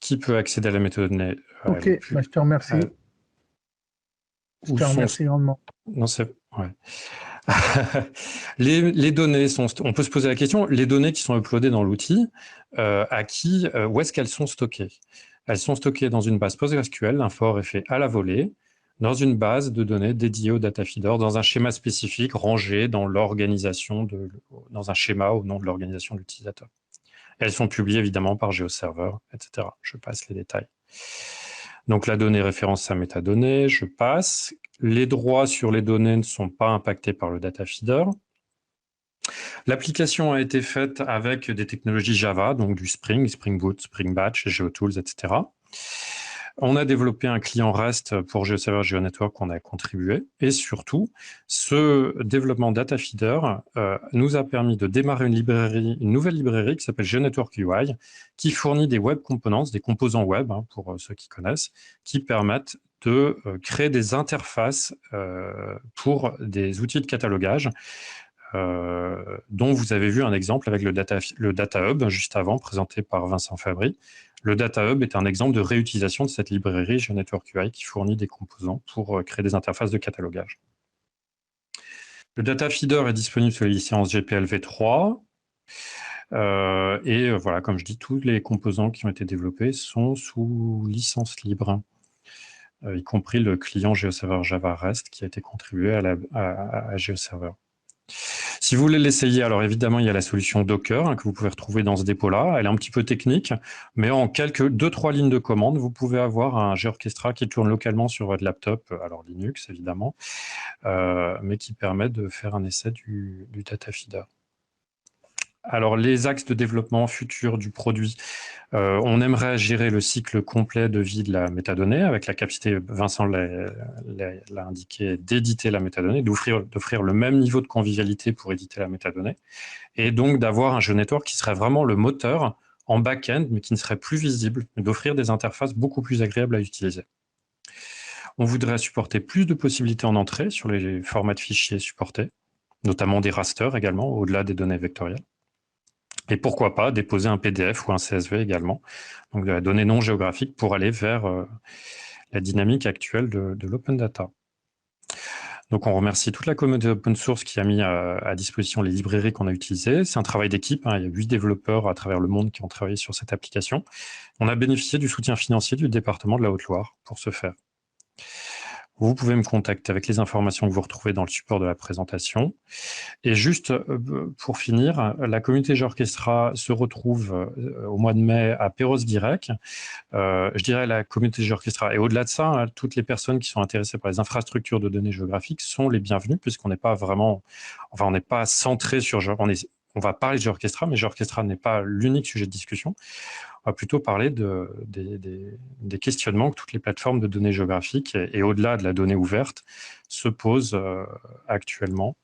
Speaker 6: Qui peut accéder à la métadonnée?
Speaker 7: Ok, je te remercie. Je te remercie grandement.
Speaker 6: Non, c'est... Ouais. Les données sont... On peut se poser la question, les données qui sont uploadées dans l'outil, où est-ce qu'elles sont stockées? Elles sont stockées dans une base PostgreSQL, l'infort est fait à la volée, dans une base de données dédiée au data feeder, dans un schéma spécifique rangé dans l'organisation dans un schéma au nom de l'organisation de l'utilisateur. Elles sont publiées évidemment par GeoServer, etc. Je passe les détails. Donc la donnée référence à métadonnées, je passe. Les droits sur les données ne sont pas impactés par le data feeder. L'application a été faite avec des technologies Java, donc du Spring, Spring Boot, Spring Batch, GeoTools, etc. On a développé un client REST pour GeoServer GeoNetwork qu'on a contribué. Et surtout, ce développement data feeder nous a permis de démarrer une nouvelle librairie qui s'appelle GeoNetwork UI, qui fournit des web components, des composants web, pour ceux qui connaissent, qui permettent de créer des interfaces pour des outils de catalogage, dont vous avez vu un exemple avec le Data Hub juste avant, présenté par Vincent Fabry. Le Data Hub est un exemple de réutilisation de cette librairie GeoNetwork UI qui fournit des composants pour créer des interfaces de catalogage. Le Data Feeder est disponible sur les licences GPL v3. Et voilà, comme je dis, tous les composants qui ont été développés sont sous licence libre, y compris le client GeoServer Java REST qui a été contribué à GeoServer. Si vous voulez l'essayer, alors évidemment, il y a la solution Docker que vous pouvez retrouver dans ce dépôt-là. Elle est un petit peu technique, mais en quelques 2-3 lignes de commande, vous pouvez avoir un GeoOrchestra qui tourne localement sur votre laptop, alors Linux évidemment, mais qui permet de faire un essai du data feeder. Alors, les axes de développement futur du produit, on aimerait gérer le cycle complet de vie de la métadonnée avec la capacité, Vincent l'a indiqué, d'éditer la métadonnée, d'offrir le même niveau de convivialité pour éditer la métadonnée, et donc d'avoir un GeoNetwork qui serait vraiment le moteur en back-end, mais qui ne serait plus visible, mais d'offrir des interfaces beaucoup plus agréables à utiliser. On voudrait supporter plus de possibilités en entrée sur les formats de fichiers supportés, notamment des rasters également, au-delà des données vectorielles. Et pourquoi pas déposer un PDF ou un CSV également, donc de la donnée non géographique pour aller vers la dynamique actuelle de l'open data. Donc on remercie toute la communauté open source qui a mis à disposition les librairies qu'on a utilisées. C'est un travail d'équipe, il y a 8 développeurs à travers le monde qui ont travaillé sur cette application. On a bénéficié du soutien financier du département de la Haute-Loire pour ce faire. Vous pouvez me contacter avec les informations que vous retrouvez dans le support de la présentation. Et juste pour finir, la communauté GeoOrchestra se retrouve au mois de mai à Perros-Guirec. Je dirais la communauté GeoOrchestra. Et au-delà de ça, toutes les personnes qui sont intéressées par les infrastructures de données géographiques sont les bienvenues, puisqu'on n'est pas vraiment, enfin on n'est pas centré sur on va parler de GeoOrchestra, mais GeoOrchestra n'est pas l'unique sujet de discussion. On va plutôt parler des questionnements que toutes les plateformes de données géographiques et au-delà de la donnée ouverte se posent actuellement.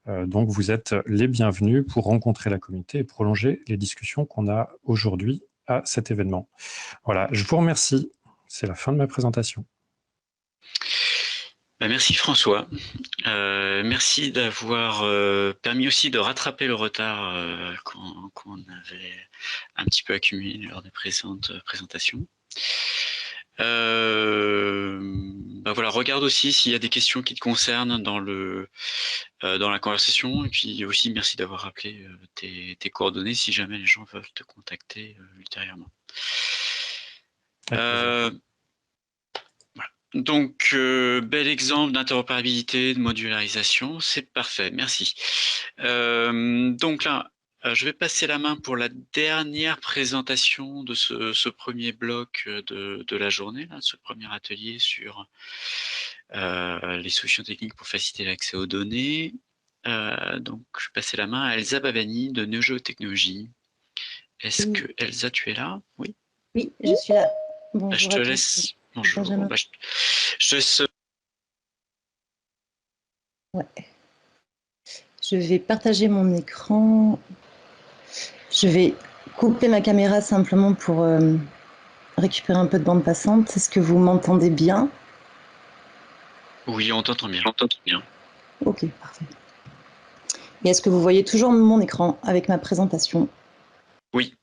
Speaker 6: Donc, vous êtes les bienvenus pour rencontrer la communauté et prolonger les discussions qu'on a aujourd'hui à cet événement. Voilà, je vous remercie. C'est la fin de ma présentation.
Speaker 1: Merci François. Merci d'avoir permis aussi de rattraper le retard qu'on avait un petit peu accumulé lors des précédentes présentations. Voilà, regarde aussi s'il y a des questions qui te concernent dans la conversation. Et puis aussi, merci d'avoir rappelé tes coordonnées si jamais les gens veulent te contacter ultérieurement. Voilà. Donc, bel exemple d'interopérabilité, de modularisation, c'est parfait, merci. Donc là, je vais passer la main pour la dernière présentation de ce premier bloc de la journée, là, ce premier atelier sur les solutions techniques pour faciliter l'accès aux données. Donc, je vais passer la main à Elsa Babani de Neogeo Technologies, Est-ce que Elsa, tu es là? Oui.
Speaker 8: Oui, je suis là. Bonjour
Speaker 1: Je te
Speaker 8: à tous.
Speaker 1: laisse. Bonjour.
Speaker 8: Benjamin.
Speaker 1: Je te laisse.
Speaker 8: Ouais. Je vais partager mon écran. Je vais couper ma caméra simplement pour récupérer un peu de bande passante. Est-ce que vous m'entendez bien?
Speaker 1: Oui, on t'entend bien. J'entends bien.
Speaker 8: Ok, parfait. Et est-ce que vous voyez toujours mon écran avec ma présentation?
Speaker 1: Oui.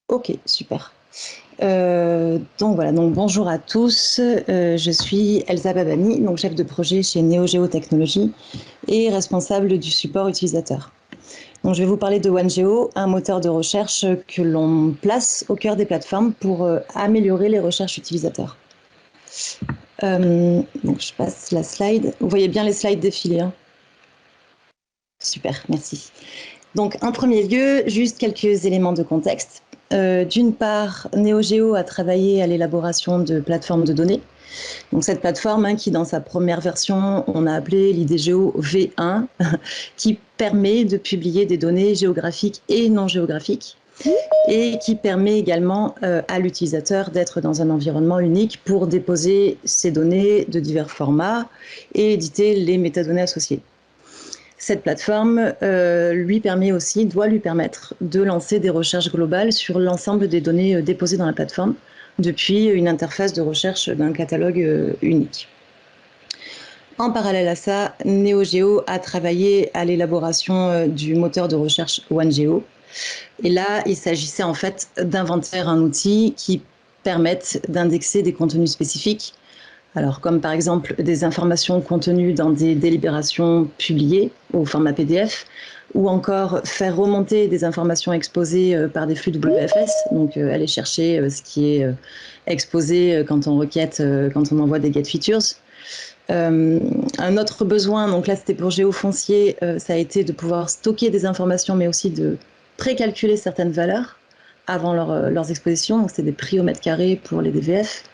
Speaker 8: Ok, super. Donc voilà, donc bonjour à tous. Je suis Elsa Babani, donc chef de projet chez NeoGeo Technologies et responsable du support utilisateur. Donc je vais vous parler de OneGeo, un moteur de recherche que l'on place au cœur des plateformes pour améliorer les recherches utilisateurs. Donc je passe la slide. Vous voyez bien les slides défiler, hein? Super, merci. Donc en premier lieu, juste quelques éléments de contexte. D'une part, NeoGeo a travaillé à l'élaboration de plateformes de données. Donc cette plateforme, qui dans sa première version, on a appelé l'IDGEO V1, qui permet de publier des données géographiques et non géographiques, et qui permet également à l'utilisateur d'être dans un environnement unique pour déposer ses données de divers formats et éditer les métadonnées associées. Cette plateforme doit lui permettre de lancer des recherches globales sur l'ensemble des données déposées dans la plateforme depuis une interface de recherche d'un catalogue unique. En parallèle à ça, NeoGeo a travaillé à l'élaboration du moteur de recherche OneGeo. Et là, il s'agissait en fait d'inventer un outil qui permette d'indexer des contenus spécifiques. Alors, comme par exemple des informations contenues dans des délibérations publiées au format PDF, ou encore faire remonter des informations exposées par des flux WFS, donc aller chercher ce qui est exposé quand on requête, quand on envoie des get features. Un autre besoin, donc là c'était pour géofoncier, ça a été de pouvoir stocker des informations, mais aussi de précalculer certaines valeurs avant leurs expositions, donc c'était des prix au mètre carré pour les DVF.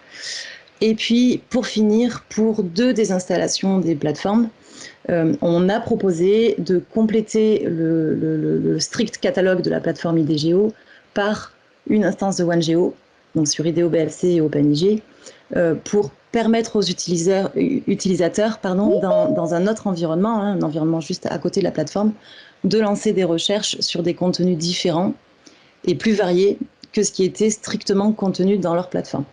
Speaker 8: Et puis, pour finir, pour 2 des installations des plateformes, on a proposé de compléter le strict catalogue de la plateforme IDGEO par une instance de OneGeo, donc sur IDEO BLC et OpenIG, pour permettre aux utilisateurs dans un autre environnement, un environnement juste à côté de la plateforme, de lancer des recherches sur des contenus différents et plus variés que ce qui était strictement contenu dans leur plateforme.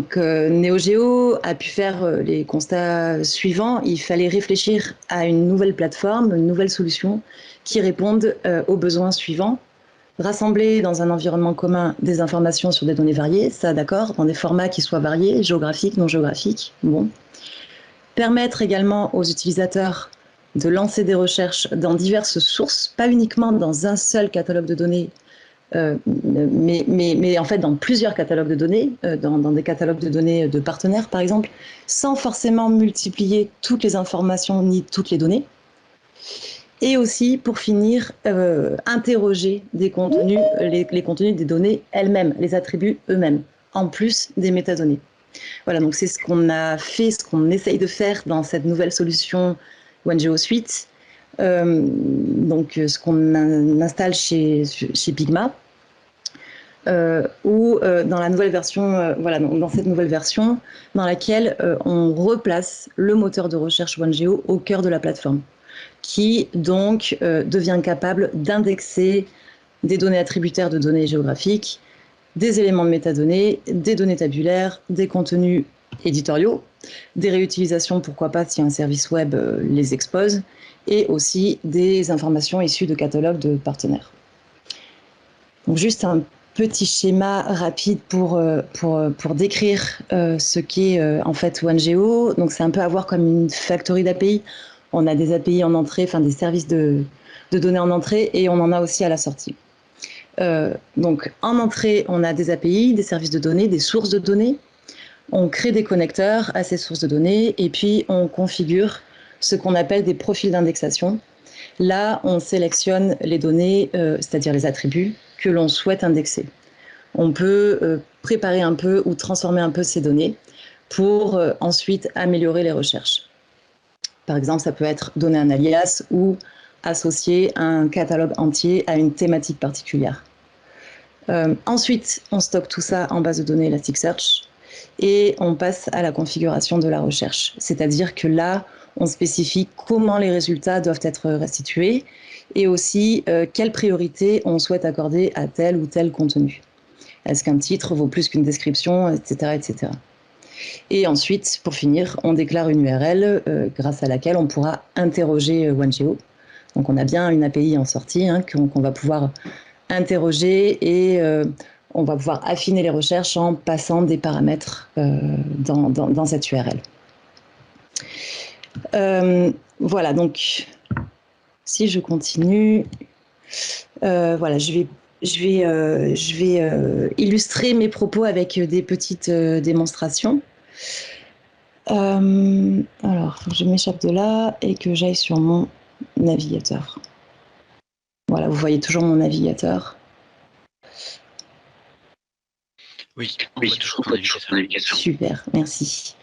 Speaker 8: NeoGeo a pu faire les constats suivants. Il fallait réfléchir à une nouvelle plateforme, une nouvelle solution qui réponde aux besoins suivants. Rassembler dans un environnement commun des informations sur des données variées, ça d'accord, dans des formats qui soient variés, géographiques, non géographiques. Bon. Permettre également aux utilisateurs de lancer des recherches dans diverses sources, pas uniquement dans un seul catalogue de données, mais en fait dans plusieurs catalogues de données, dans des catalogues de données de partenaires par exemple, sans forcément multiplier toutes les informations ni toutes les données. Et aussi, pour finir, interroger des contenus, les contenus des données elles-mêmes, les attributs eux-mêmes, en plus des métadonnées. Voilà, donc c'est ce qu'on a fait, ce qu'on essaye de faire dans cette nouvelle solution OneGeo Suite, donc ce qu'on installe chez Pigma, ou dans la nouvelle version, voilà, dans cette nouvelle version, dans laquelle on replace le moteur de recherche OneGeo au cœur de la plateforme, qui donc devient capable d'indexer des données attributaires de données géographiques, des éléments de métadonnées, des données tabulaires, des contenus éditoriaux, des réutilisations, pourquoi pas, si un service web les expose, et aussi des informations issues de catalogues de partenaires. Donc juste un petit schéma rapide pour décrire ce qu'est en fait OneGeo. Donc c'est un peu à voir comme une factory d'API. On a des API en entrée, enfin des services de données en entrée, et on en a aussi à la sortie. Donc en entrée, on a des API, des services de données, des sources de données. On crée des connecteurs à ces sources de données et puis on configure ce qu'on appelle des profils d'indexation. Là, on sélectionne les données, c'est-à-dire les attributs que l'on souhaite indexer. On peut préparer un peu ou transformer un peu ces données pour ensuite améliorer les recherches. Par exemple, ça peut être donner un alias ou associer un catalogue entier à une thématique particulière. Ensuite, on stocke tout ça en base de données Elasticsearch et on passe à la configuration de la recherche. C'est-à-dire que là, on spécifie comment les résultats doivent être restitués et aussi quelle priorité on souhaite accorder à tel ou tel contenu. Est-ce qu'un titre vaut plus qu'une description, etc., etc. Et ensuite, pour finir, on déclare une URL grâce à laquelle on pourra interroger OneGeo. Donc on a bien une API en sortie qu'on va pouvoir interroger et on va pouvoir affiner les recherches en passant des paramètres dans cette URL. Voilà, donc si je continue, voilà, je vais illustrer mes propos avec des petites démonstrations. Alors, je m'échappe de là et que j'aille sur mon navigateur. Voilà, vous voyez toujours mon navigateur.
Speaker 1: Oui, on voit toujours ton navigateur.
Speaker 8: Super, merci.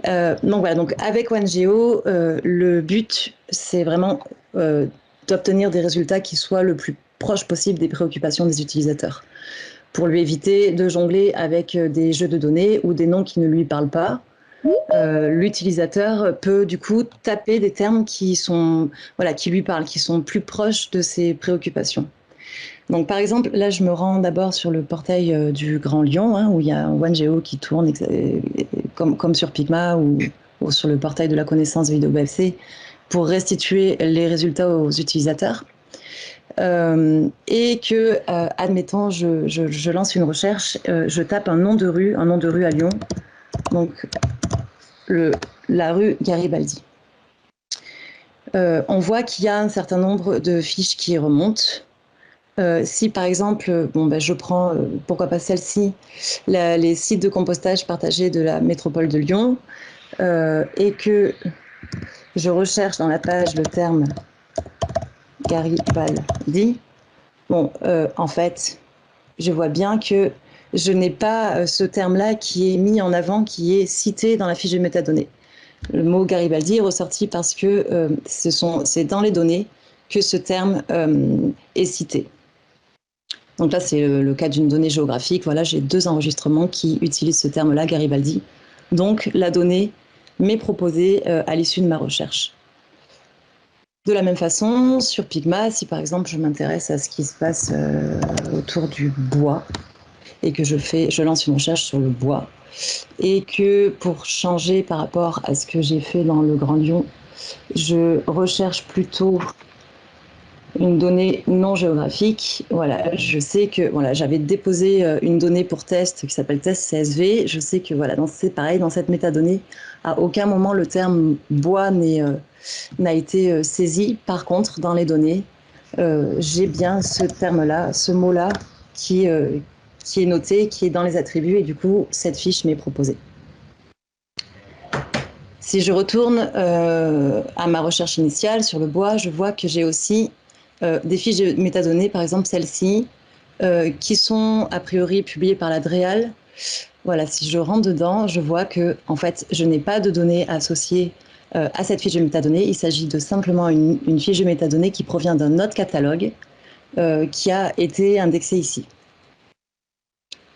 Speaker 8: Donc voilà, donc avec OneGeo, le but, c'est vraiment d'obtenir des résultats qui soient le plus proches possible des préoccupations des utilisateurs, pour lui éviter de jongler avec des jeux de données ou des noms qui ne lui parlent pas. L'utilisateur peut du coup taper des termes qui lui parlent, qui sont plus proches de ses préoccupations. Donc par exemple, là je me rends d'abord sur le portail du Grand Lyon, où il y a un OneGeo qui tourne comme sur Pygma ou sur le portail de la connaissance vidéo BFC pour restituer les résultats aux utilisateurs. Et que, admettons, je lance une recherche, je tape un nom de rue à Lyon, donc la rue Garibaldi. On voit qu'il y a un certain nombre de fiches qui remontent. Si par exemple, je prends, pourquoi pas celle-ci, les sites de compostage partagés de la métropole de Lyon, et que je recherche dans la page le terme Garibaldi, en fait, je vois bien que je n'ai pas ce terme-là qui est mis en avant, qui est cité dans la fiche de métadonnées. Le mot Garibaldi est ressorti parce que c'est dans les données que ce terme est cité. Donc là, c'est le cas d'une donnée géographique. Voilà, j'ai 2 enregistrements qui utilisent ce terme-là, Garibaldi. Donc, la donnée m'est proposée à l'issue de ma recherche. De la même façon, sur Pygma, si par exemple je m'intéresse à ce qui se passe autour du bois et que je lance une recherche sur le bois et que pour changer par rapport à ce que j'ai fait dans le Grand Lyon, je recherche plutôt une donnée non géographique. Voilà, je sais que j'avais déposé une donnée pour test qui s'appelle test CSV. Je sais que c'est pareil, dans cette métadonnée, à aucun moment le terme bois n'a été saisi. Par contre, dans les données, j'ai bien ce terme-là, ce mot-là qui est noté, qui est dans les attributs, et du coup, cette fiche m'est proposée. Si je retourne à ma recherche initiale sur le bois, je vois que j'ai aussi des fiches de métadonnées, par exemple celle-ci, qui sont a priori publiées par la DREAL. Voilà, si je rentre dedans, je vois que en fait, je n'ai pas de données associées à cette fiche de métadonnées. Il s'agit de simplement une fiche de métadonnées qui provient d'un autre catalogue qui a été indexé ici.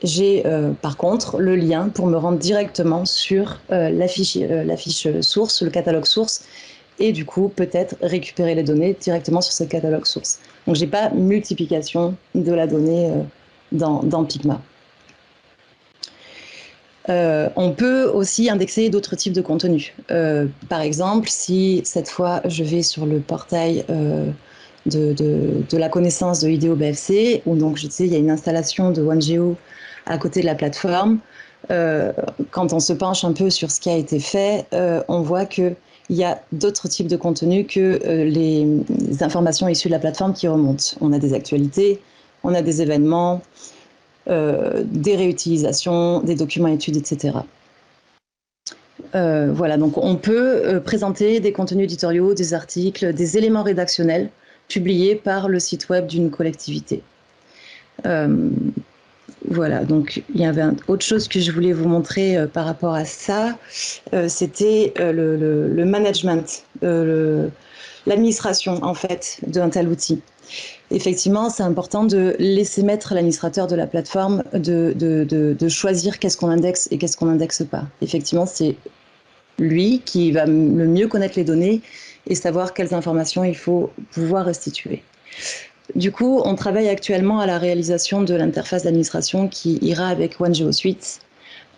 Speaker 8: J'ai par contre le lien pour me rendre directement sur la fiche source, le catalogue source, et du coup peut-être récupérer les données directement sur ce catalogue source. Donc j'ai pas multiplication de la donnée dans Pygma. On peut aussi indexer d'autres types de contenus. Par exemple, si cette fois je vais sur le portail de la connaissance de vidéo BFC, où donc je sais il y a une installation de OneGeo à côté de la plateforme. Quand on se penche un peu sur ce qui a été fait, on voit qu'il y a d'autres types de contenus que les informations issues de la plateforme qui remontent. On a des actualités, on a des événements, des réutilisations, des documents études, etc. Voilà, donc on peut présenter des contenus éditoriaux, des articles, des éléments rédactionnels publiés par le site web d'une collectivité. voilà, donc il y avait autre chose que je voulais vous montrer par rapport à ça, c'était le management, l'administration en fait d'un tel outil. Effectivement, c'est important de laisser mettre l'administrateur de la plateforme de choisir qu'est-ce qu'on indexe et qu'est-ce qu'on n'indexe pas. Effectivement, c'est lui qui va le mieux connaître les données et savoir quelles informations il faut pouvoir restituer. Du coup, on travaille actuellement à la réalisation de l'interface d'administration qui ira avec OneGeo Suite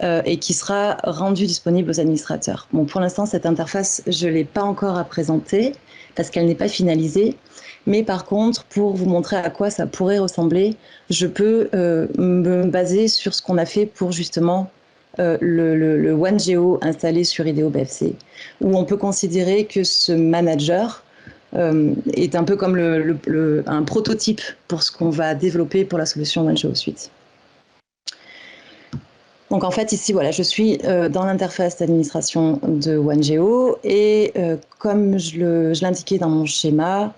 Speaker 8: et qui sera rendue disponible aux administrateurs. Bon, pour l'instant, cette interface, je ne l'ai pas encore à présenter parce qu'elle n'est pas finalisée. Mais par contre, pour vous montrer à quoi ça pourrait ressembler, je peux me baser sur ce qu'on a fait pour justement le OneGeo installé sur IDEO BFC, où on peut considérer que ce manager est un peu comme un prototype pour ce qu'on va développer pour la solution OneGeo Suite. Donc en fait ici voilà, je suis dans l'interface d'administration de OneGeo et comme je l'indiquais dans mon schéma,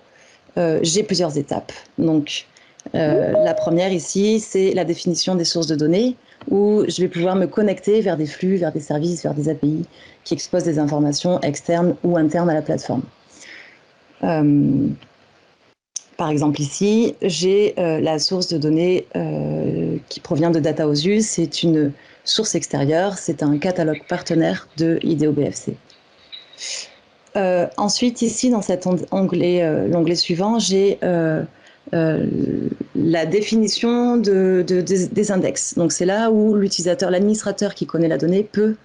Speaker 8: j'ai plusieurs étapes. Donc la première ici, c'est la définition des sources de données où je vais pouvoir me connecter vers des flux, vers des services, vers des API qui exposent des informations externes ou internes à la plateforme. Par exemple ici, j'ai la source de données qui provient de DataOSU. C'est une source extérieure, c'est un catalogue partenaire de IDEO BFC. Ensuite, ici, dans cet onglet, l'onglet suivant, j'ai la définition des index. Donc, c'est là où l'utilisateur, l'administrateur qui connaît la donnée peut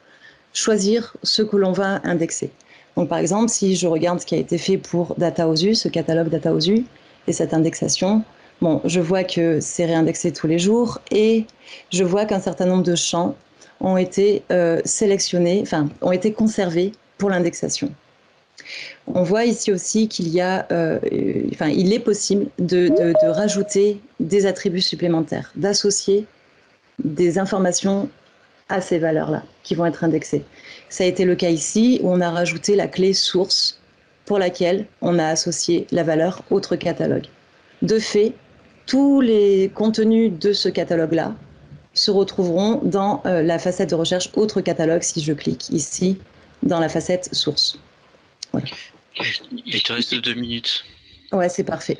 Speaker 8: choisir ce que l'on va indexer. Donc, par exemple, si je regarde ce qui a été fait pour DataOSU, ce catalogue DataOSU et cette indexation, bon, je vois que c'est réindexé tous les jours et je vois qu'un certain nombre de champs ont été sélectionnés, enfin, ont été conservés pour l'indexation. On voit ici aussi qu'il y a, il est possible de rajouter des attributs supplémentaires, d'associer des informations à ces valeurs-là qui vont être indexées. Ça a été le cas ici où on a rajouté la clé source pour laquelle on a associé la valeur autre catalogue. De fait, tous les contenus de ce catalogue-là se retrouveront dans la facette de recherche autre catalogue si je clique ici dans la facette source. Ouais.
Speaker 1: Il te reste 2 minutes.
Speaker 8: Ouais, c'est parfait.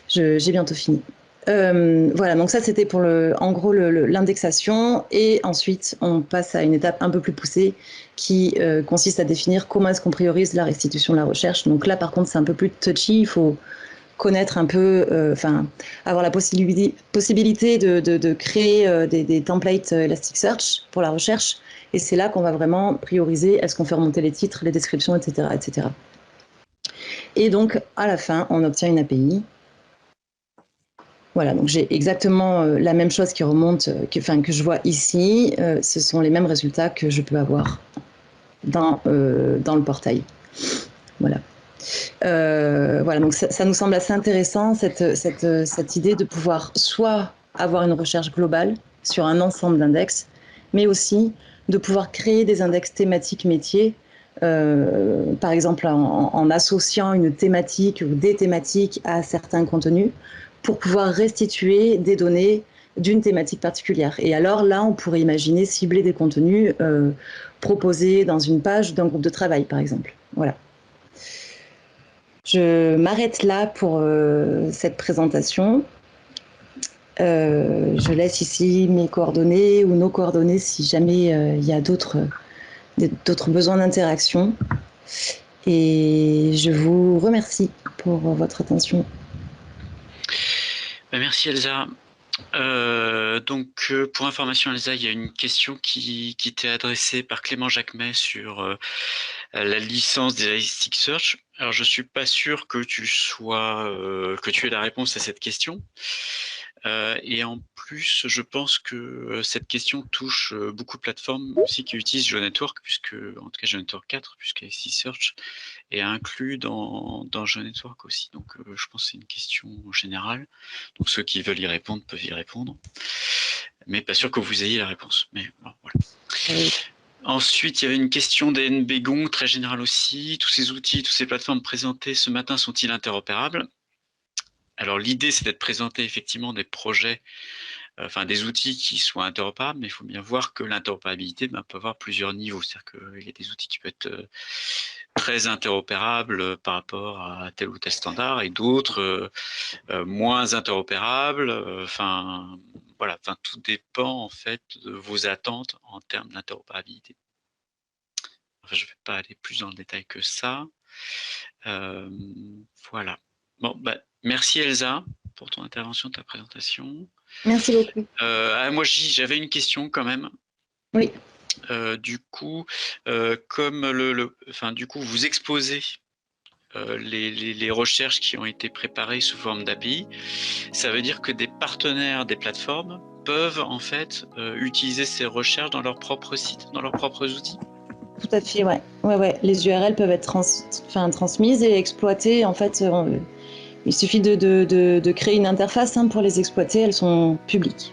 Speaker 8: J'ai bientôt fini. Voilà, donc ça c'était pour en gros l'indexation et ensuite on passe à une étape un peu plus poussée qui consiste à définir comment est-ce qu'on priorise la restitution de la recherche. Donc là par contre c'est un peu plus touchy, il faut connaître un peu, avoir la possibilité de créer des templates Elasticsearch pour la recherche et c'est là qu'on va vraiment prioriser est-ce qu'on fait remonter les titres, les descriptions, etc., etc. Et donc, à la fin, on obtient une API. Voilà, donc j'ai exactement la même chose qui remonte, que je vois ici. Ce sont les mêmes résultats que je peux avoir dans le portail. Voilà. Voilà, donc ça nous semble assez intéressant, cette idée de pouvoir soit avoir une recherche globale sur un ensemble d'index, mais aussi de pouvoir créer des index thématiques métiers, par exemple en associant une thématique ou des thématiques à certains contenus pour pouvoir restituer des données d'une thématique particulière. Et alors là, on pourrait imaginer cibler des contenus proposés dans une page d'un groupe de travail, par exemple. Voilà. Je m'arrête là pour cette présentation. Je laisse ici mes coordonnées ou nos coordonnées si jamais il y a d'autres besoins d'interaction. Et je vous remercie pour votre attention.
Speaker 1: Merci Elsa. Donc, pour information Elsa, il y a une question qui t'est adressée par Clément Jacquemet sur la licence des Elasticsearch. Alors, je suis pas sûr que tu aies la réponse à cette question. Et en plus, je pense que cette question touche beaucoup de plateformes aussi qui utilisent GeoNetwork, en tout cas GeoNetwork 4, puisque Elasticsearch est inclus dans GeoNetwork aussi. Donc, je pense que c'est une question générale. Donc, ceux qui veulent y répondre peuvent y répondre. Mais pas sûr que vous ayez la réponse. Mais bon, voilà.
Speaker 8: Oui.
Speaker 1: Ensuite, il y avait une question d'NB Gong, très générale aussi. Tous ces outils, toutes ces plateformes présentées ce matin sont-ils interopérables? Alors, l'idée, c'est d'être présenté effectivement des projets enfin des outils qui soient interopérables, mais il faut bien voir que l'interopérabilité peut avoir plusieurs niveaux. C'est-à-dire qu'il y a des outils qui peuvent être très interopérables par rapport à tel ou tel standard, et d'autres moins interopérables. Enfin, voilà. Enfin, tout dépend en fait de vos attentes en termes d'interopérabilité. Enfin, je ne vais pas aller plus dans le détail que ça. Voilà. Bon, merci Elsa pour ton intervention, ta présentation.
Speaker 8: Merci beaucoup.
Speaker 1: Moi, j'avais une question quand même.
Speaker 8: Oui.
Speaker 1: Du coup, comme du coup, vous exposez les recherches qui ont été préparées sous forme d'API, ça veut dire que des partenaires des plateformes peuvent en fait utiliser ces recherches dans leur propre site, dans leurs propres outils.
Speaker 8: Tout à fait, ouais. Les URL peuvent être transmises et exploitées. En fait, il suffit de créer une interface pour les exploiter. Elles sont publiques.